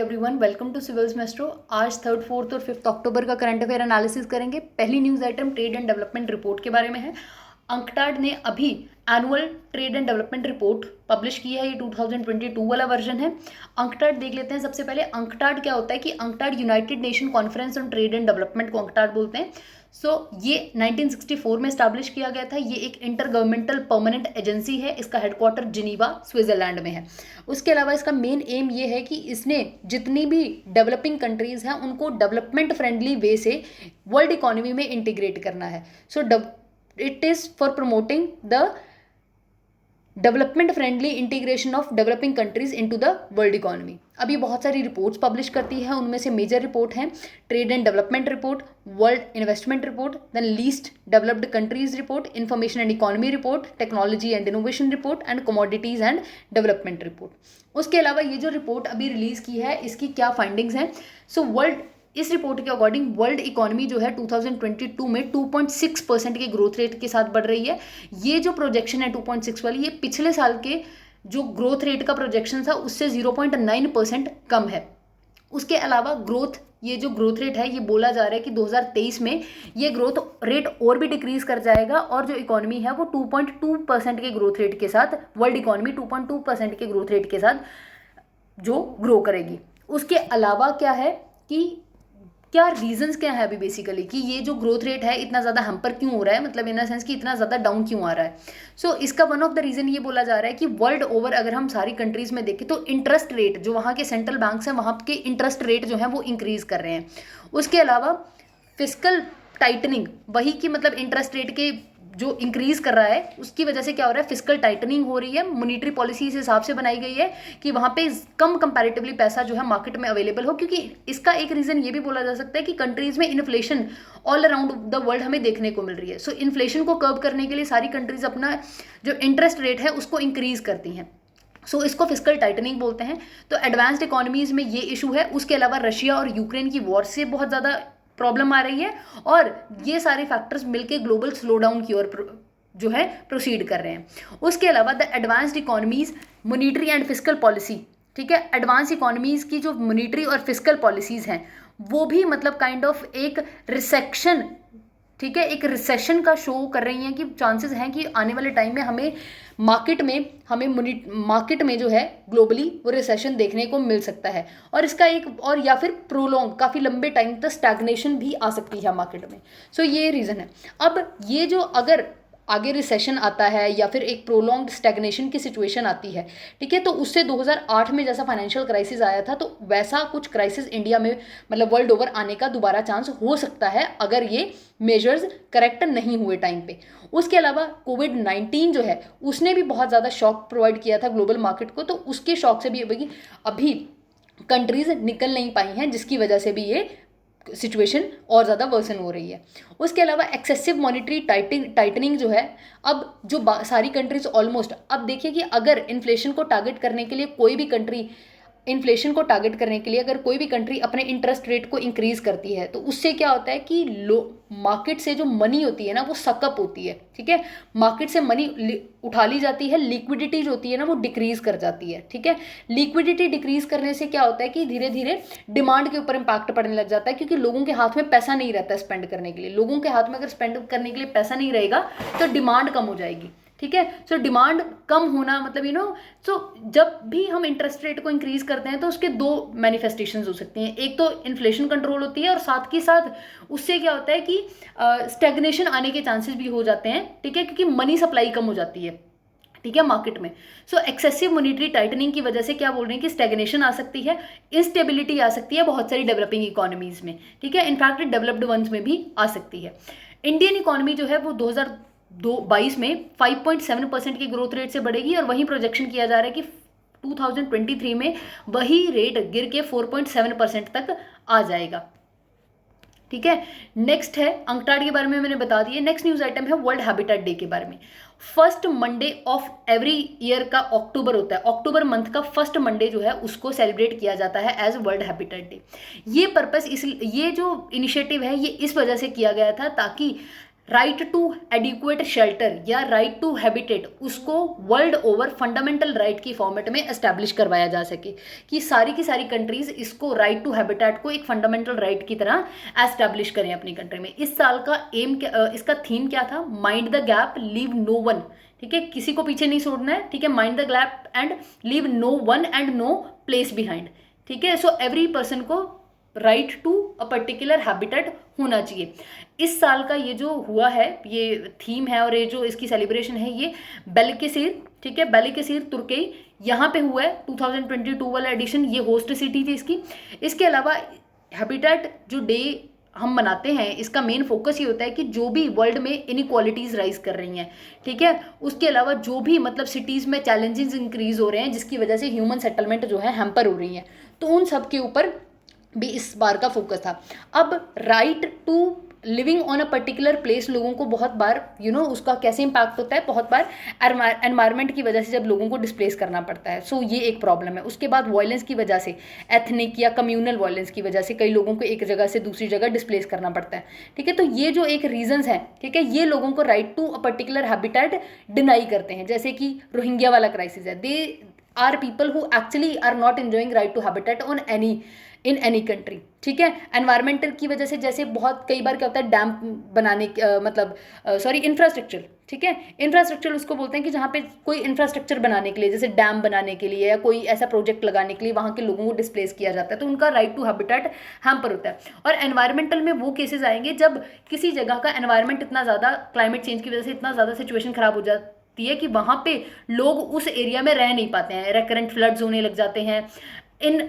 Everyone, welcome to Civils Maestro. आज 3rd, 4th और 5th अक्टूबर का करंट अफेयर एनालिसिस करेंगे। पहली news item trade and development report के बारे में है। अंकटाड ने अभी annual trade and development report publish की है। ये 2022 वाला वर्जन है। अंकटाड देख लेते हैं। सबसे पहले अंकटाड क्या होता है कि UNCTAD United nation conference on trade and development को अंकटाड बोलते हैं। ये 1964 में स्टैब्लिश किया गया था। ये एक इंटर गवर्नमेंटल परमानेंट एजेंसी है। इसका हेडक्वार्टर जिनीवा स्विट्जरलैंड में है। उसके अलावा इसका मेन एम ये है कि इसने जितनी भी डेवलपिंग कंट्रीज हैं उनको डेवलपमेंट फ्रेंडली वे से वर्ल्ड इकोनॉमी में इंटीग्रेट करना है। It is for promoting the development friendly integration of developing countries into the world economy. अब ये बहुत सारी रिपोर्ट्स पब्लिश करती है। उनमें से मेजर रिपोर्ट हैं trade and development report, world investment report, then least developed countries report, information and economy report, technology and innovation report and commodities and development report. उसके अलावा ये जो रिपोर्ट अभी रिलीज की है इसकी क्या फाइंडिंग्स हैं। इस रिपोर्ट के अकॉर्डिंग वर्ल्ड इकोनॉमी जो है 2022 में 2.6% के ग्रोथ रेट के साथ बढ़ रही है। ये जो प्रोजेक्शन है 2.6 वाली, ये पिछले साल के जो ग्रोथ रेट का प्रोजेक्शन था उससे 0.9% कम है। उसके अलावा ये जो ग्रोथ रेट है ये बोला जा रहा है कि 2023 में ये ग्रोथ रेट और भी डिक्रीज कर जाएगा और जो इकोनॉमी है वो 2.2% के ग्रोथ रेट के साथ, वर्ल्ड इकोनॉमी 2.2% के ग्रोथ रेट के साथ जो ग्रो करेगी। उसके अलावा क्या है कि क्या रीजंस क्या है अभी बेसिकली कि ये जो ग्रोथ रेट है इतना ज़्यादा हैम्पर क्यों हो रहा है, मतलब इन द सेंस कि इतना ज़्यादा डाउन क्यों आ रहा है। इसका वन ऑफ द रीज़न ये बोला जा रहा है कि वर्ल्ड ओवर अगर हम सारी कंट्रीज़ में देखें तो इंटरेस्ट रेट जो वहाँ के सेंट्रल बैंक्स हैं वहाँ के इंटरेस्ट रेट जो है वो इंक्रीज़ कर रहे हैं। उसके अलावा फिस्कल टाइटनिंग, वही की मतलब इंटरेस्ट रेट के जो इंक्रीज कर रहा है उसकी वजह से क्या हो रहा है, फिस्कल टाइटनिंग हो रही है। मॉनेटरी पॉलिसी इस हिसाब से बनाई गई है कि वहाँ पे कम कंपैरेटिवली पैसा जो है मार्केट में अवेलेबल हो, क्योंकि इसका एक रीज़न ये भी बोला जा सकता है कि कंट्रीज़ में inflation all around the world हमें देखने को मिल रही है। इन्फ्लेशन को कर्व करने के लिए सारी कंट्रीज़ अपना जो इंटरेस्ट रेट है उसको इंक्रीज करती हैं। इसको फिस्कल टाइटनिंग बोलते हैं। तो एडवांस्ड इकोनॉमीज़ में ये इशू है। उसके अलावा रशिया और यूक्रेन की वॉर से बहुत ज़्यादा प्रॉब्लम आ रही है और ये सारे फैक्टर्स मिलके ग्लोबल स्लोडाउन की ओर जो है प्रोसीड कर रहे हैं। उसके अलावा the advanced economies monetary and fiscal policy, ठीक है, एडवांस इकोनॉमीज की जो मॉनेटरी और फिस्कल पॉलिसीज हैं वो भी मतलब काइंड ऑफ एक रिसेक्शन, ठीक है, एक रिसेशन का शो कर रही हैं कि चांसेस हैं कि आने वाले टाइम में हमें मार्केट में जो है ग्लोबली वो रिसेशन देखने को मिल सकता है। और इसका एक और या फिर प्रोलॉन्ग काफ़ी लंबे टाइम तक स्टैग्नेशन भी आ सकती है मार्केट में। ये रीज़न है। अब ये जो अगर आगे रिसेशन आता है या फिर एक प्रोलॉन्ग्ड स्टैग्नेशन की सिचुएशन आती है, ठीक है, तो उससे 2008 में जैसा फाइनेंशियल क्राइसिस आया था तो वैसा कुछ क्राइसिस इंडिया में मतलब वर्ल्ड ओवर आने का दोबारा चांस हो सकता है अगर ये मेजर्स करेक्ट नहीं हुए टाइम पे। उसके अलावा कोविड-19 जो है उसने भी बहुत ज़्यादा शॉक प्रोवाइड किया था ग्लोबल मार्केट को, तो उसके शॉक से भी अभी कंट्रीज निकल नहीं पाई हैं, जिसकी वजह से भी ये सिचुएशन और ज़्यादा वर्सन हो रही है। उसके अलावा एक्सेसिव मॉनेटरी टाइटनिंग जो है, अब जो सारी कंट्रीज ऑलमोस्ट, अब देखिए कि अगर इन्फ्लेशन को टारगेट करने के लिए कोई भी कंट्री अगर कोई भी कंट्री अपने इंटरेस्ट रेट को इंक्रीज करती है तो उससे क्या होता है कि मार्केट से जो मनी होती है ना वो सकअप होती है, ठीक है, मार्केट से मनी उठा ली जाती है, लिक्विडिटी जो होती है ना वो डिक्रीज कर जाती है, ठीक है। लिक्विडिटी डिक्रीज करने से क्या होता है कि धीरे धीरे डिमांड के ऊपर इम्पैक्ट पड़ने लग जाता है, क्योंकि लोगों के हाथ में पैसा नहीं रहता स्पेंड करने के लिए। लोगों के हाथ में अगर स्पेंड करने के लिए पैसा नहीं रहेगा तो डिमांड कम हो जाएगी, ठीक है। डिमांड कम होना मतलब जब भी हम इंटरेस्ट रेट को इंक्रीज करते हैं तो उसके दो मैनिफेस्टेशंस हो सकती हैं। एक तो इन्फ्लेशन कंट्रोल होती है और साथ ही साथ उससे क्या होता है कि स्टैग्नेशन आने के चांसेस भी हो जाते हैं, ठीक है, क्योंकि मनी सप्लाई कम हो जाती है, ठीक है, मार्केट में। एक्सेसिव मॉनेटरी टाइटनिंग की वजह से क्या बोल रहे हैं कि स्टैग्नेशन आ सकती है, इंस्टेबिलिटी आ सकती है बहुत सारी डेवलपिंग इकोनॉमीज में, ठीक है, इनफैक्ट डेवलप्ड वंस में भी आ सकती है। इंडियन इकोनॉमी जो है वो 2022 में 5.7% की ग्रोथ रेट से बढ़ेगी और वहीं प्रोजेक्शन किया जा रहा है कि 2023 में वही रेट गिर के 4.7% तक आ जाएगा, ठीक है। नेक्स्ट है अंकटाड के बारे में मैंने बता दिया। नेक्स्ट न्यूज आइटम है वर्ल्ड हैबिटेट डे के बारे में। First Monday of every year का अक्टूबर होता है, अक्टूबर मंथ का फर्स्ट मंडे जो है उसको सेलिब्रेट किया जाता है एज वर्ल्ड हैबिटेट डे। ये जो इनिशिएटिव है ये इस वजह से किया गया था ताकि राइट टू एडिक्वेट शेल्टर या राइट टू हैबिटेट, उसको वर्ल्ड ओवर फंडामेंटल राइट की फॉर्मेट में एस्टैब्लिश करवाया जा सके, कि सारी की सारी कंट्रीज इसको राइट टू हैबिटेट को एक फंडामेंटल राइट की तरह एस्टैब्लिश करें अपनी कंट्री में। इस साल का एम इसका थीम क्या था? Mind the gap, leave no one. ठीक है, किसी को पीछे नहीं छोड़ना है। ठीक है, mind the gap and leave no one and no place behind. ठीक है, सो एवरी पर्सन को right to a particular habitat होना चाहिए। इस साल का ये जो हुआ है, ये थीम है और ये जो इसकी सेलिब्रेशन है, ये बेल्केसिर, ठीक है, बेल्केसिर तुर्की यहाँ पे हुआ है 2022 वाला एडिशन, ये होस्ट सिटी थी इसकी। इसके अलावा हैबिटेट जो डे हम मनाते हैं, इसका मेन फोकस ये होता है कि जो भी वर्ल्ड में इनइक्वालिटीज़ राइज कर रही हैं, ठीक है, उसके अलावा जो भी मतलब सिटीज़ में चैलेंजेस इंक्रीज हो रहे हैं जिसकी वजह से ह्यूमन सेटलमेंट जो है हैम्पर हो रही है, तो उन सब के ऊपर भी इस बार का फोकस था। अब right to living on a particular place लोगों को बहुत बार उसका कैसे इम्पैक्ट होता है, बहुत बार एनवायरनमेंट की वजह से जब लोगों को डिस्प्लेस करना पड़ता है, सो ये एक प्रॉब्लम है। उसके बाद वायलेंस की वजह से, एथनिक या कम्युनल वायलेंस की वजह से कई लोगों को एक जगह से दूसरी जगह डिस्प्लेस करना पड़ता है। ठीक है, तो ये जो एक रीजंस हैं, ठीक है, ये लोगों को right to a particular habitat deny करते हैं। जैसे कि रोहिंग्या वाला क्राइसिस है, they are people who actually are not enjoying right to habitat on in any country. ठीक है, एनवायरमेंटल की वजह से, जैसे बहुत कई बार क्या होता है, डैम बनाने इंफ्रास्ट्रक्चर, ठीक है, इंफ्रास्ट्रक्चर उसको बोलते हैं कि जहाँ पे कोई इंफ्रास्ट्रक्चर बनाने के लिए, जैसे डैम बनाने के लिए या कोई ऐसा प्रोजेक्ट लगाने के लिए वहाँ के लोगों को डिस्प्लेस किया जाता है, तो उनका राइट टू हैबिटेट हैम्पर होता है। और एनवायरमेंटल में वो केसेस आएंगे जब किसी जगह का एनवायरमेंट इतना ज़्यादा क्लाइमेट चेंज की वजह से इतना ज़्यादा सिचुएशन खराब हो जाती है कि वहाँ पे लोग उस एरिया में रह नहीं पाते हैं, रेकरेंट फ्लड्स होने लग जाते हैं, इन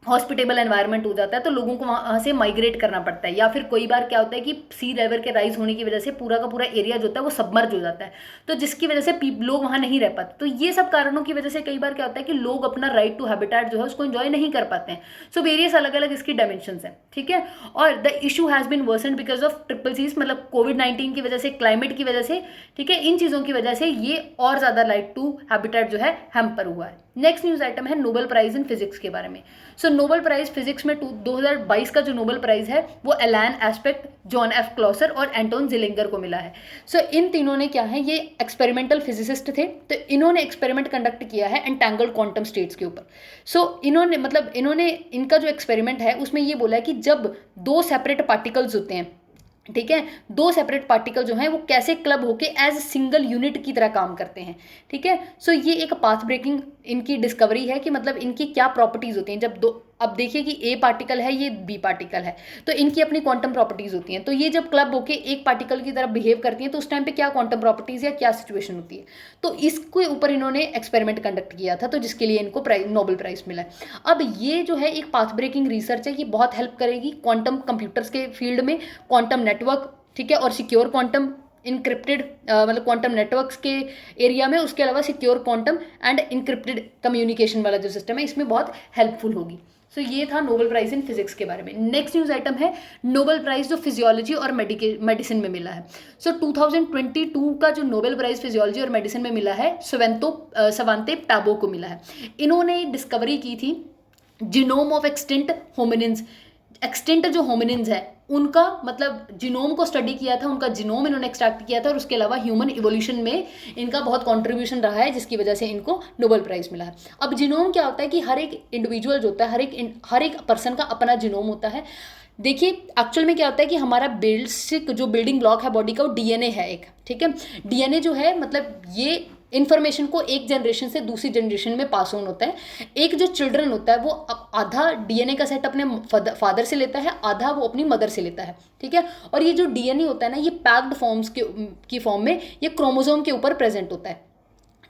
हॉस्पिटेबल एनवायरनमेंट हो जाता है, तो लोगों को वहाँ से माइग्रेट करना पड़ता है। या फिर कई बार क्या होता है कि सी लेवल के राइज होने की वजह से पूरा का पूरा एरिया जो होता है वो सबमर्ज हो जाता है, तो जिसकी वजह से लोग वहाँ नहीं रह पाते। तो ये सब कारणों की वजह से कई बार क्या होता है कि लोग अपना राइट टू हैबिटेट जो है उसको एंजॉय नहीं कर पाते हैं। सो वेरियस अलग अलग इसकी डायमेंशंस हैं। ठीक है, और the issue has been worsened because of triple Cs, मतलब कोविड-19 की वजह से, क्लाइमेट की वजह से, ठीक है, इन चीज़ों की वजह से ये और ज़्यादा राइट टू हैबिटेट जो है हैम्पर हुआ है। नेक्स्ट न्यूज़ आइटम है नोबेल प्राइज इन फिजिक्स के बारे में। सो नोबेल प्राइज फिजिक्स में 2022 का जो नोबेल प्राइज है वो एलन एस्पेक्ट, जॉन एफ क्लॉसर और एंटोन जिलिंगर को मिला है। सो इन तीनों ने क्या है, ये एक्सपेरिमेंटल फिजिसिस्ट थे, तो इन्होंने एक्सपेरिमेंट कंडक्ट किया है एंटेंगल्ड क्वांटम स्टेट्स के ऊपर। सो इन्होंने इनका जो एक्सपेरिमेंट है उसमें ये बोला है कि जब दो सेपरेट पार्टिकल्स होते हैं, ठीक है, दो सेपरेट पार्टिकल जो हैं वो कैसे क्लब होके एज सिंगल यूनिट की तरह काम करते हैं। ठीक है, सो ये एक पाथ ब्रेकिंग इनकी डिस्कवरी है कि मतलब इनकी क्या प्रॉपर्टीज़ होती हैं जब दो, अब देखिए कि ए पार्टिकल है, ये बी पार्टिकल है, तो इनकी अपनी क्वांटम प्रॉपर्टीज़ होती हैं, तो ये जब क्लब होके एक पार्टिकल की तरह बिहेव करती हैं तो उस टाइम पे क्या क्वांटम प्रॉपर्टीज़ या क्या सिचुएशन होती है, तो इसके ऊपर इन्होंने एक्सपेरिमेंट कंडक्ट किया था, तो जिसके लिए इनको नोबेल प्राइज़ मिला है। अब ये जो है एक पाथ ब्रेकिंग रिसर्च है, ये बहुत हेल्प करेगी क्वांटम कंप्यूटर्स के फील्ड में, क्वांटम नेटवर्क, ठीक है, और सिक्योर क्वांटम इनक्रिप्टेड मतलब क्वांटम नेटवर्क्स के एरिया में, उसके अलावा secure quantum and encrypted communication वाला जो सिस्टम है इसमें बहुत हेल्पफुल होगी। सो ये था नोबेल प्राइज इन फिजिक्स के बारे में। नेक्स्ट न्यूज़ आइटम है नोबेल प्राइज जो फिजियोलॉजी और मेडिसिन में मिला है। सो 2022 का जो नोबेल प्राइज फिजियोलॉजी और मेडिसिन में मिला है सवांते पैबो को मिला है। इन्होंने डिस्कवरी की थी genome of extinct hominins. Extinct जो होमिनिन्स है उनका मतलब जीनोम को स्टडी किया था, उनका जीनोम इन्होंने एक्सट्रैक्ट किया था, और उसके अलावा ह्यूमन इवोल्यूशन में इनका बहुत कंट्रीब्यूशन रहा है जिसकी वजह से इनको नोबेल प्राइज़ मिला है। अब जीनोम क्या होता है कि हर एक इंडिविजुअल जो होता है, हर एक पर्सन का अपना जीनोम होता है। देखिए एक्चुअल में क्या होता है कि हमारा बेसिक जो बिल्डिंग ब्लॉक है बॉडी का वो डीएनए है एक, ठीक है, डीएनए जो है मतलब ये इन्फॉर्मेशन को एक जनरेशन से दूसरी जनरेशन में पास ऑन होता है। एक जो चिल्ड्रन होता है वो आधा डीएनए का सेट अपने फादर से लेता है, आधा वो अपनी मदर से लेता है, ठीक है, और ये जो डीएनए होता है ना, ये पैक्ड फॉर्म्स की फॉर्म में ये क्रोमोसोम के ऊपर प्रेजेंट होता है,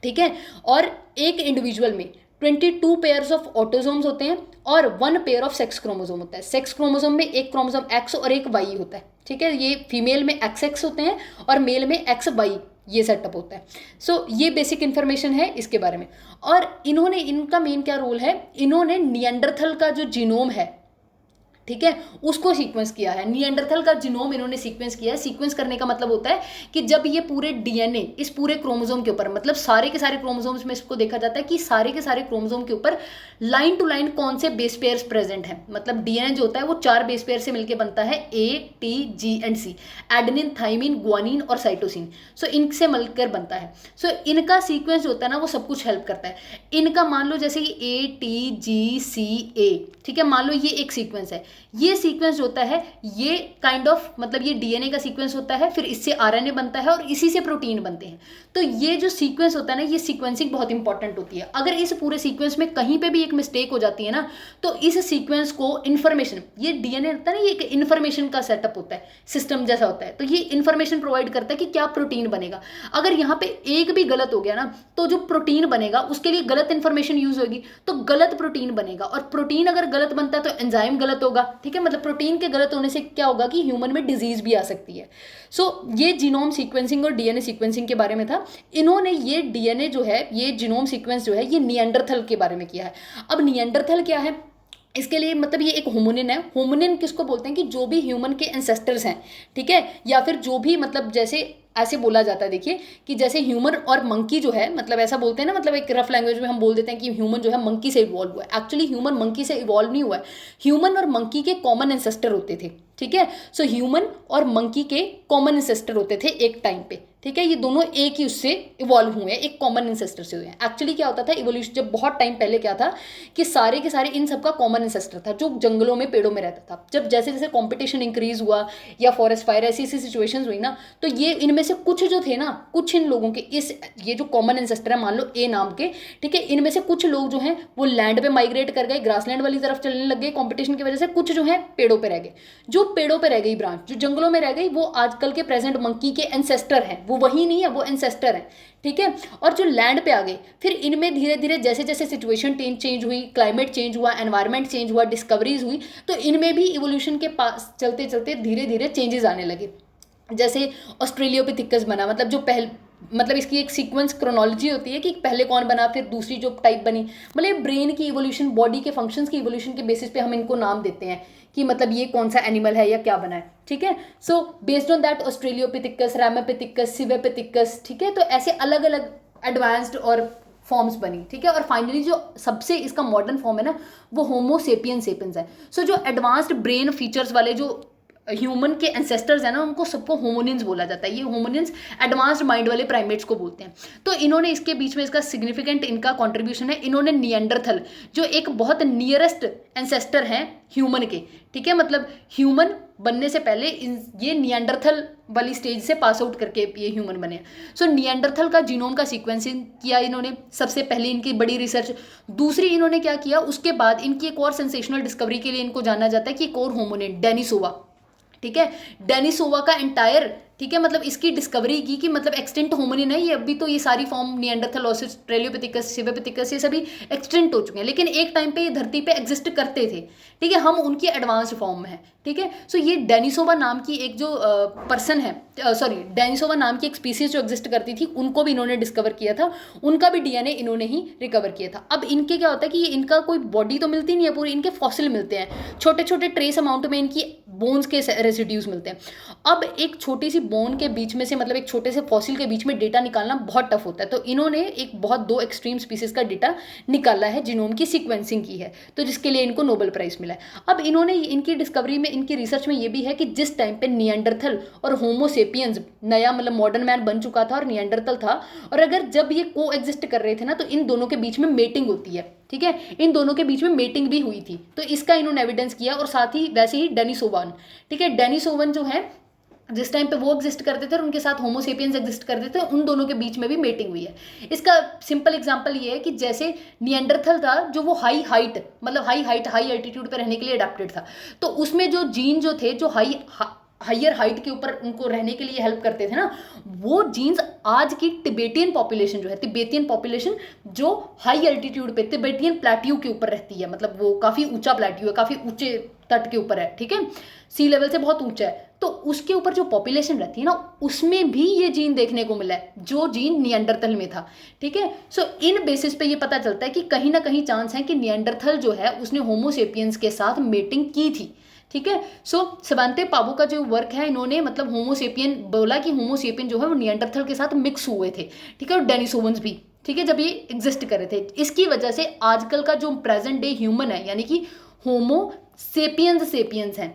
ठीक है, और एक इंडिविजुअल में 22 पेयर्स ऑफ ऑटोसोम्स होते हैं और 1 पेयर ऑफ सेक्स क्रोमोसोम होता है। सेक्स क्रोमोसोम में एक क्रोमोसोम एक्स और एक वाई होता है, ठीक है, ये फीमेल में XX होते हैं और मेल में XY ये सेटअप होता है। सो ये बेसिक इन्फॉर्मेशन है इसके बारे में। और इनका मेन क्या रोल है, इन्होंने निएंडरथल का जो जीनोम है, ठीक है, उसको सीक्वेंस किया है। निएंडरथल का जीनोम इन्होंने सीक्वेंस किया है। सीक्वेंस करने का मतलब होता है कि जब ये पूरे डीएनए इस पूरे क्रोमोसोम के ऊपर, मतलब सारे के सारे क्रोमोसोम्स में इसको देखा जाता है कि सारे के सारे क्रोमोसोम के ऊपर लाइन टू लाइन कौन से बेस पेयर्स प्रेजेंट हैं। मतलब डीएनए जो होता है वो 4 बेस पेयर से मिलकर बनता है, A, T, G and C, adenine, thymine, guanine और साइटोसिन। सो इनसे मिलकर बनता है। सो इनका सीक्वेंस जो होता है ना वो सब कुछ हेल्प करता है। इनका मान लो जैसे कि ए, टी, जी, सी, ए, ठीक है, मान लो ये एक सीक्वेंस है। ये सीक्वेंस जो होता है ये काइंड ऑफ मतलब ये डीएनए का सीक्वेंस होता है, फिर इससे आरएनए बनता है और इसी से प्रोटीन बनते हैं। तो ये जो सीक्वेंस होता है ना, ये सीक्वेंसिंग बहुत इंपॉर्टेंट होती है। अगर इस पूरे सीक्वेंस में कहीं पे भी एक मिस्टेक हो जाती है ना, तो इस सीक्वेंस को इन्फॉर्मेशन, ये डीएनए होता है ना, ये एक इन्फॉर्मेशन का सेटअप होता है, सिस्टम जैसा होता है। तो ये इन्फॉर्मेशन प्रोवाइड करता है कि क्या प्रोटीन बनेगा। अगर यहाँ पे एक भी गलत हो गया ना, तो जो प्रोटीन बनेगा उसके लिए गलत इन्फॉर्मेशन यूज होगी, तो गलत प्रोटीन बनेगा। और प्रोटीन अगर गलत बनता है तो एंजाइम गलत होगा, ठीक है। मतलब प्रोटीन के गलत होने से क्या होगा कि ह्यूमन में डिजीज भी आ सकती है। सो ये जीनोम सीक्वेंसिंग और डीएनए सीक्वेंसिंग के बारे में था। इन्होंने ये डीएनए जो है, ये जीनोम सीक्वेंस जो है, ये निएंडरथल के बारे में किया है। अब निएंडरथल क्या है, इसके लिए मतलब ये एक होमिनिन है। होमिनिन किसको बोलते हैं कि जो भी ह्यूमन के एंसेस्टर्स हैं, ठीक है, या फिर जो भी मतलब जैसे ऐसे बोला जाता है, देखिए कि जैसे ह्यूमन और मंकी जो है, मतलब ऐसा बोलते हैं ना, मतलब एक रफ लैंग्वेज में हम बोल देते हैं कि ह्यूमन जो है मंकी से इवॉल्व हुआ है। एक्चुअली ह्यूमन मंकी से इवॉल्व नहीं हुआ है, ह्यूमन और मंकी के कॉमन एंसेस्टर होते थे, ठीक है। सो ह्यूमन और मंकी के कॉमन एंसेस्टर होते थे एक टाइम पे, ठीक है। ये दोनों एक ही उससे इवॉल्व हुए हैं, एक कॉमन एंसेस्टर से हुए हैं। एक्चुअली क्या होता था इवोल्यूशन, जब बहुत टाइम पहले क्या था कि सारे के सारे इन सबका कॉमन एंसेस्टर था जो जंगलों में पेड़ों में रहता था। जब जैसे जैसे कॉम्पिटिशन इंक्रीज हुआ या फॉरेस्ट फायर ऐसी ऐसी सिचुएशंस हुई ना, तो ये इनमें से कुछ जो थे ना, कुछ इन लोगों के इस ये जो कॉमन एंसेस्टर है, मान लो ए नाम के, ठीक है, इनमें से कुछ लोग जो हैं वो लैंड पे माइग्रेट कर गए, ग्रासलैंड वाली तरफ चलने लग गए कॉम्पिटिशन की वजह से। कुछ जो है पेड़ों पे रह गए। जो पेड़ों पे रह गई ब्रांच, जो जंगलों में रह गई, वो आजकल के प्रेजेंट मंकी के एंसेस्टर हैं। वो वही नहीं है, वो एंसेस्टर हैं, ठीक है। और जो लैंड पे आ गए, फिर इनमें धीरे धीरे जैसे जैसे सिचुएशन चेंज हुई, क्लाइमेट चेंज हुआ, एनवायरनमेंट चेंज हुआ, डिस्कवरीज हुई, तो इनमें भी इवोल्यूशन के पास चलते चलते धीरे धीरे चेंजेस आने लगे। जैसे ऑस्ट्रेलियोपिथिकस बना, मतलब इसकी एक सीक्वेंस क्रोनोलॉजी होती है कि पहले कौन बना, फिर दूसरी जो टाइप बनी। मतलब ब्रेन की इवोल्यूशन, बॉडी के फंक्शंस की इवोल्यूशन के बेसिस पे हम इनको नाम देते हैं कि मतलब ये कौन सा एनिमल है या क्या बना है, ठीक है। सो बेस्ड ऑन दैट ऑस्ट्रेलियोपिथिकस, रैमापिथिकस, सिवेपिथिकस, ठीक है। तो ऐसे अलग अलग एडवांस्ड और फॉर्म्स बनी, ठीक है। और फाइनली जो सबसे इसका मॉडर्न फॉर्म है ना, वो होमो सेपियन सेपियंस है। सो जो एडवांस्ड ब्रेन फीचर्स वाले जो ह्यूमन के एंसेस्टर्स हैं ना, उनको सबको होमोनिन्स बोला जाता है। ये होमोनिन्स एडवांस्ड माइंड वाले प्राइमेट्स को बोलते हैं। तो इन्होंने इसके बीच में इसका सिग्निफिकेंट इनका कंट्रीब्यूशन है, इन्होंने निएंडरथल जो एक बहुत नियरेस्ट एंसेस्टर हैं ह्यूमन के, ठीक है, मतलब ह्यूमन बनने से पहले ये निएंडरथल वाली स्टेज से पास आउट करके ये ह्यूमन बने। सो निएंडरथल का जीनोम का सीक्वेंसिंग किया इन्होंने, सबसे पहले इनकी बड़ी रिसर्च। दूसरी इन्होंने क्या किया, उसके बाद इनकी एक और सेंसेशनल डिस्कवरी के लिए इनको जाना जाता है कि एक और होमोनिड डेनिसोवा, ठीक है, डेनिसोवा का एंटायर, ठीक है, मतलब इसकी डिस्कवरी की कि मतलब एक्सटिंक्ट होमिनिन है ये। अभी तो ये सारी फॉर्म निएंडरथल, ऑस्ट्रेलियोपिथिकस, सिवेपिथिकस, ये सभी एक्सटिंक्ट हो चुके हैं, लेकिन एक टाइम पे ये धरती पे एग्जिस्ट करते थे, ठीक है। हम उनकी एडवांस्ड फॉर्म में हैं, ठीक है। सो ये डेनिसोवा नाम की एक जो पर्सन है, सॉरी डेनिसोवा नाम की एक स्पीसीज जो एग्जिस्ट करती थी, उनको भी इन्होंने डिस्कवर किया था। उनका भी डीएनए इन्होंने ही रिकवर किया था। अब इनके क्या होता है कि ये इनका कोई बॉडी तो मिलती नहीं है पूरी, इनके फॉसिल मिलते हैं, छोटे छोटे ट्रेस अमाउंट में इनकी बोन्स के रेसिड्यूज मिलते हैं। अब एक छोटी सी बोन के बीच में से, मतलब एक छोटे से फॉसिल के बीच में डेटा निकालना बहुत टफ होता है। तो इन्होंने एक बहुत दो एक्सट्रीम स्पीसीज का डेटा निकाला है, जीनोम की सीक्वेंसिंग की है, तो जिसके लिए इनको नोबेल प्राइज मिला है। अब इन्होंने इनकी डिस्कवरी में, इनकी रिसर्च में ये भी है कि जिस टाइम पे निएंडरथल और होमोसेपियंस, नया मतलब मॉडर्न मैन बन चुका था और निएंडरथल था, और अगर जब ये को एग्जिस्ट कर रहे थे ना, तो इन दोनों के बीच में मेटिंग होती है, ठीक है, इन दोनों के बीच में मेटिंग भी हुई थी। तो इसका इन्होंने एविडेंस किया। और साथ ही वैसे ही डेनिसोवन, ठीक है, डेनिसोवन जो है जिस टाइम पे वो एग्जिस्ट करते थे और उनके साथ होमोसेपियंस एग्जिस्ट करते थे, उन दोनों के बीच में भी मेटिंग हुई है। इसका सिंपल एग्जांपल ये है कि जैसे निएंडरथल था जो वो हाई हाइट, मतलब हाई एल्टीट्यूड पे रहने के लिए अडेप्टेड था, तो उसमें जो जीन जो थे जो हायर हाइट के ऊपर उनको रहने के लिए हेल्प करते थे ना, वो जीन्स आज की तिबेटियन पॉपुलेशन जो है, तिबेटियन पॉपुलेशन जो हाई एल्टीट्यूड पे तिबेटियन प्लेट्यू के ऊपर रहती है, मतलब वो काफ़ी ऊंचा प्लेट्यू है, काफ़ी ऊंचे तट के ऊपर है, ठीक है, सी लेवल से बहुत ऊंचा है। तो उसके ऊपर जो पॉपुलेशन रहती है ना, उसमें भी ये जीन देखने को मिला है, जो जीन निएंडरथल में था। ठीक है, सो इन बेसिस पे ये पता चलता है कि कहीं ना कहीं चांस है कि निएंडरथल जो है उसने होमोसेपियंस के साथ मेटिंग की थी। ठीक है, सो सवांते पाबो का जो वर्क है, इन्होंने मतलब होमोसेपियन बोला कि होमोसेपियन जो है वो निएंडरथल के साथ मिक्स हुए थे। ठीक है, और डेनिसोवंस भी, ठीक है, जब ये एग्जिस्ट कर रहे थे। इसकी वजह से आजकल का जो प्रेजेंट डे ह्यूमन है, यानी कि होमोसेपियंस सेपियंस हैं।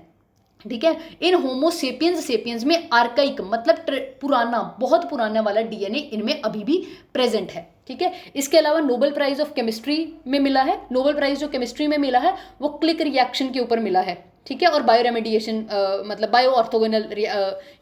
ठीक है, इन होमोसेपियंस सेपियंस में आर्काइक मतलब पुराना, बहुत पुराना वाला डीएनए इनमें अभी भी प्रेजेंट है। ठीक है, इसके अलावा नोबेल प्राइज ऑफ केमिस्ट्री में मिला है। नोबेल प्राइज जो केमिस्ट्री में मिला है वो क्लिक रिएक्शन के ऊपर मिला है। ठीक है, और बायो रेमेडिएशन मतलब बायो ऑर्थोगोनल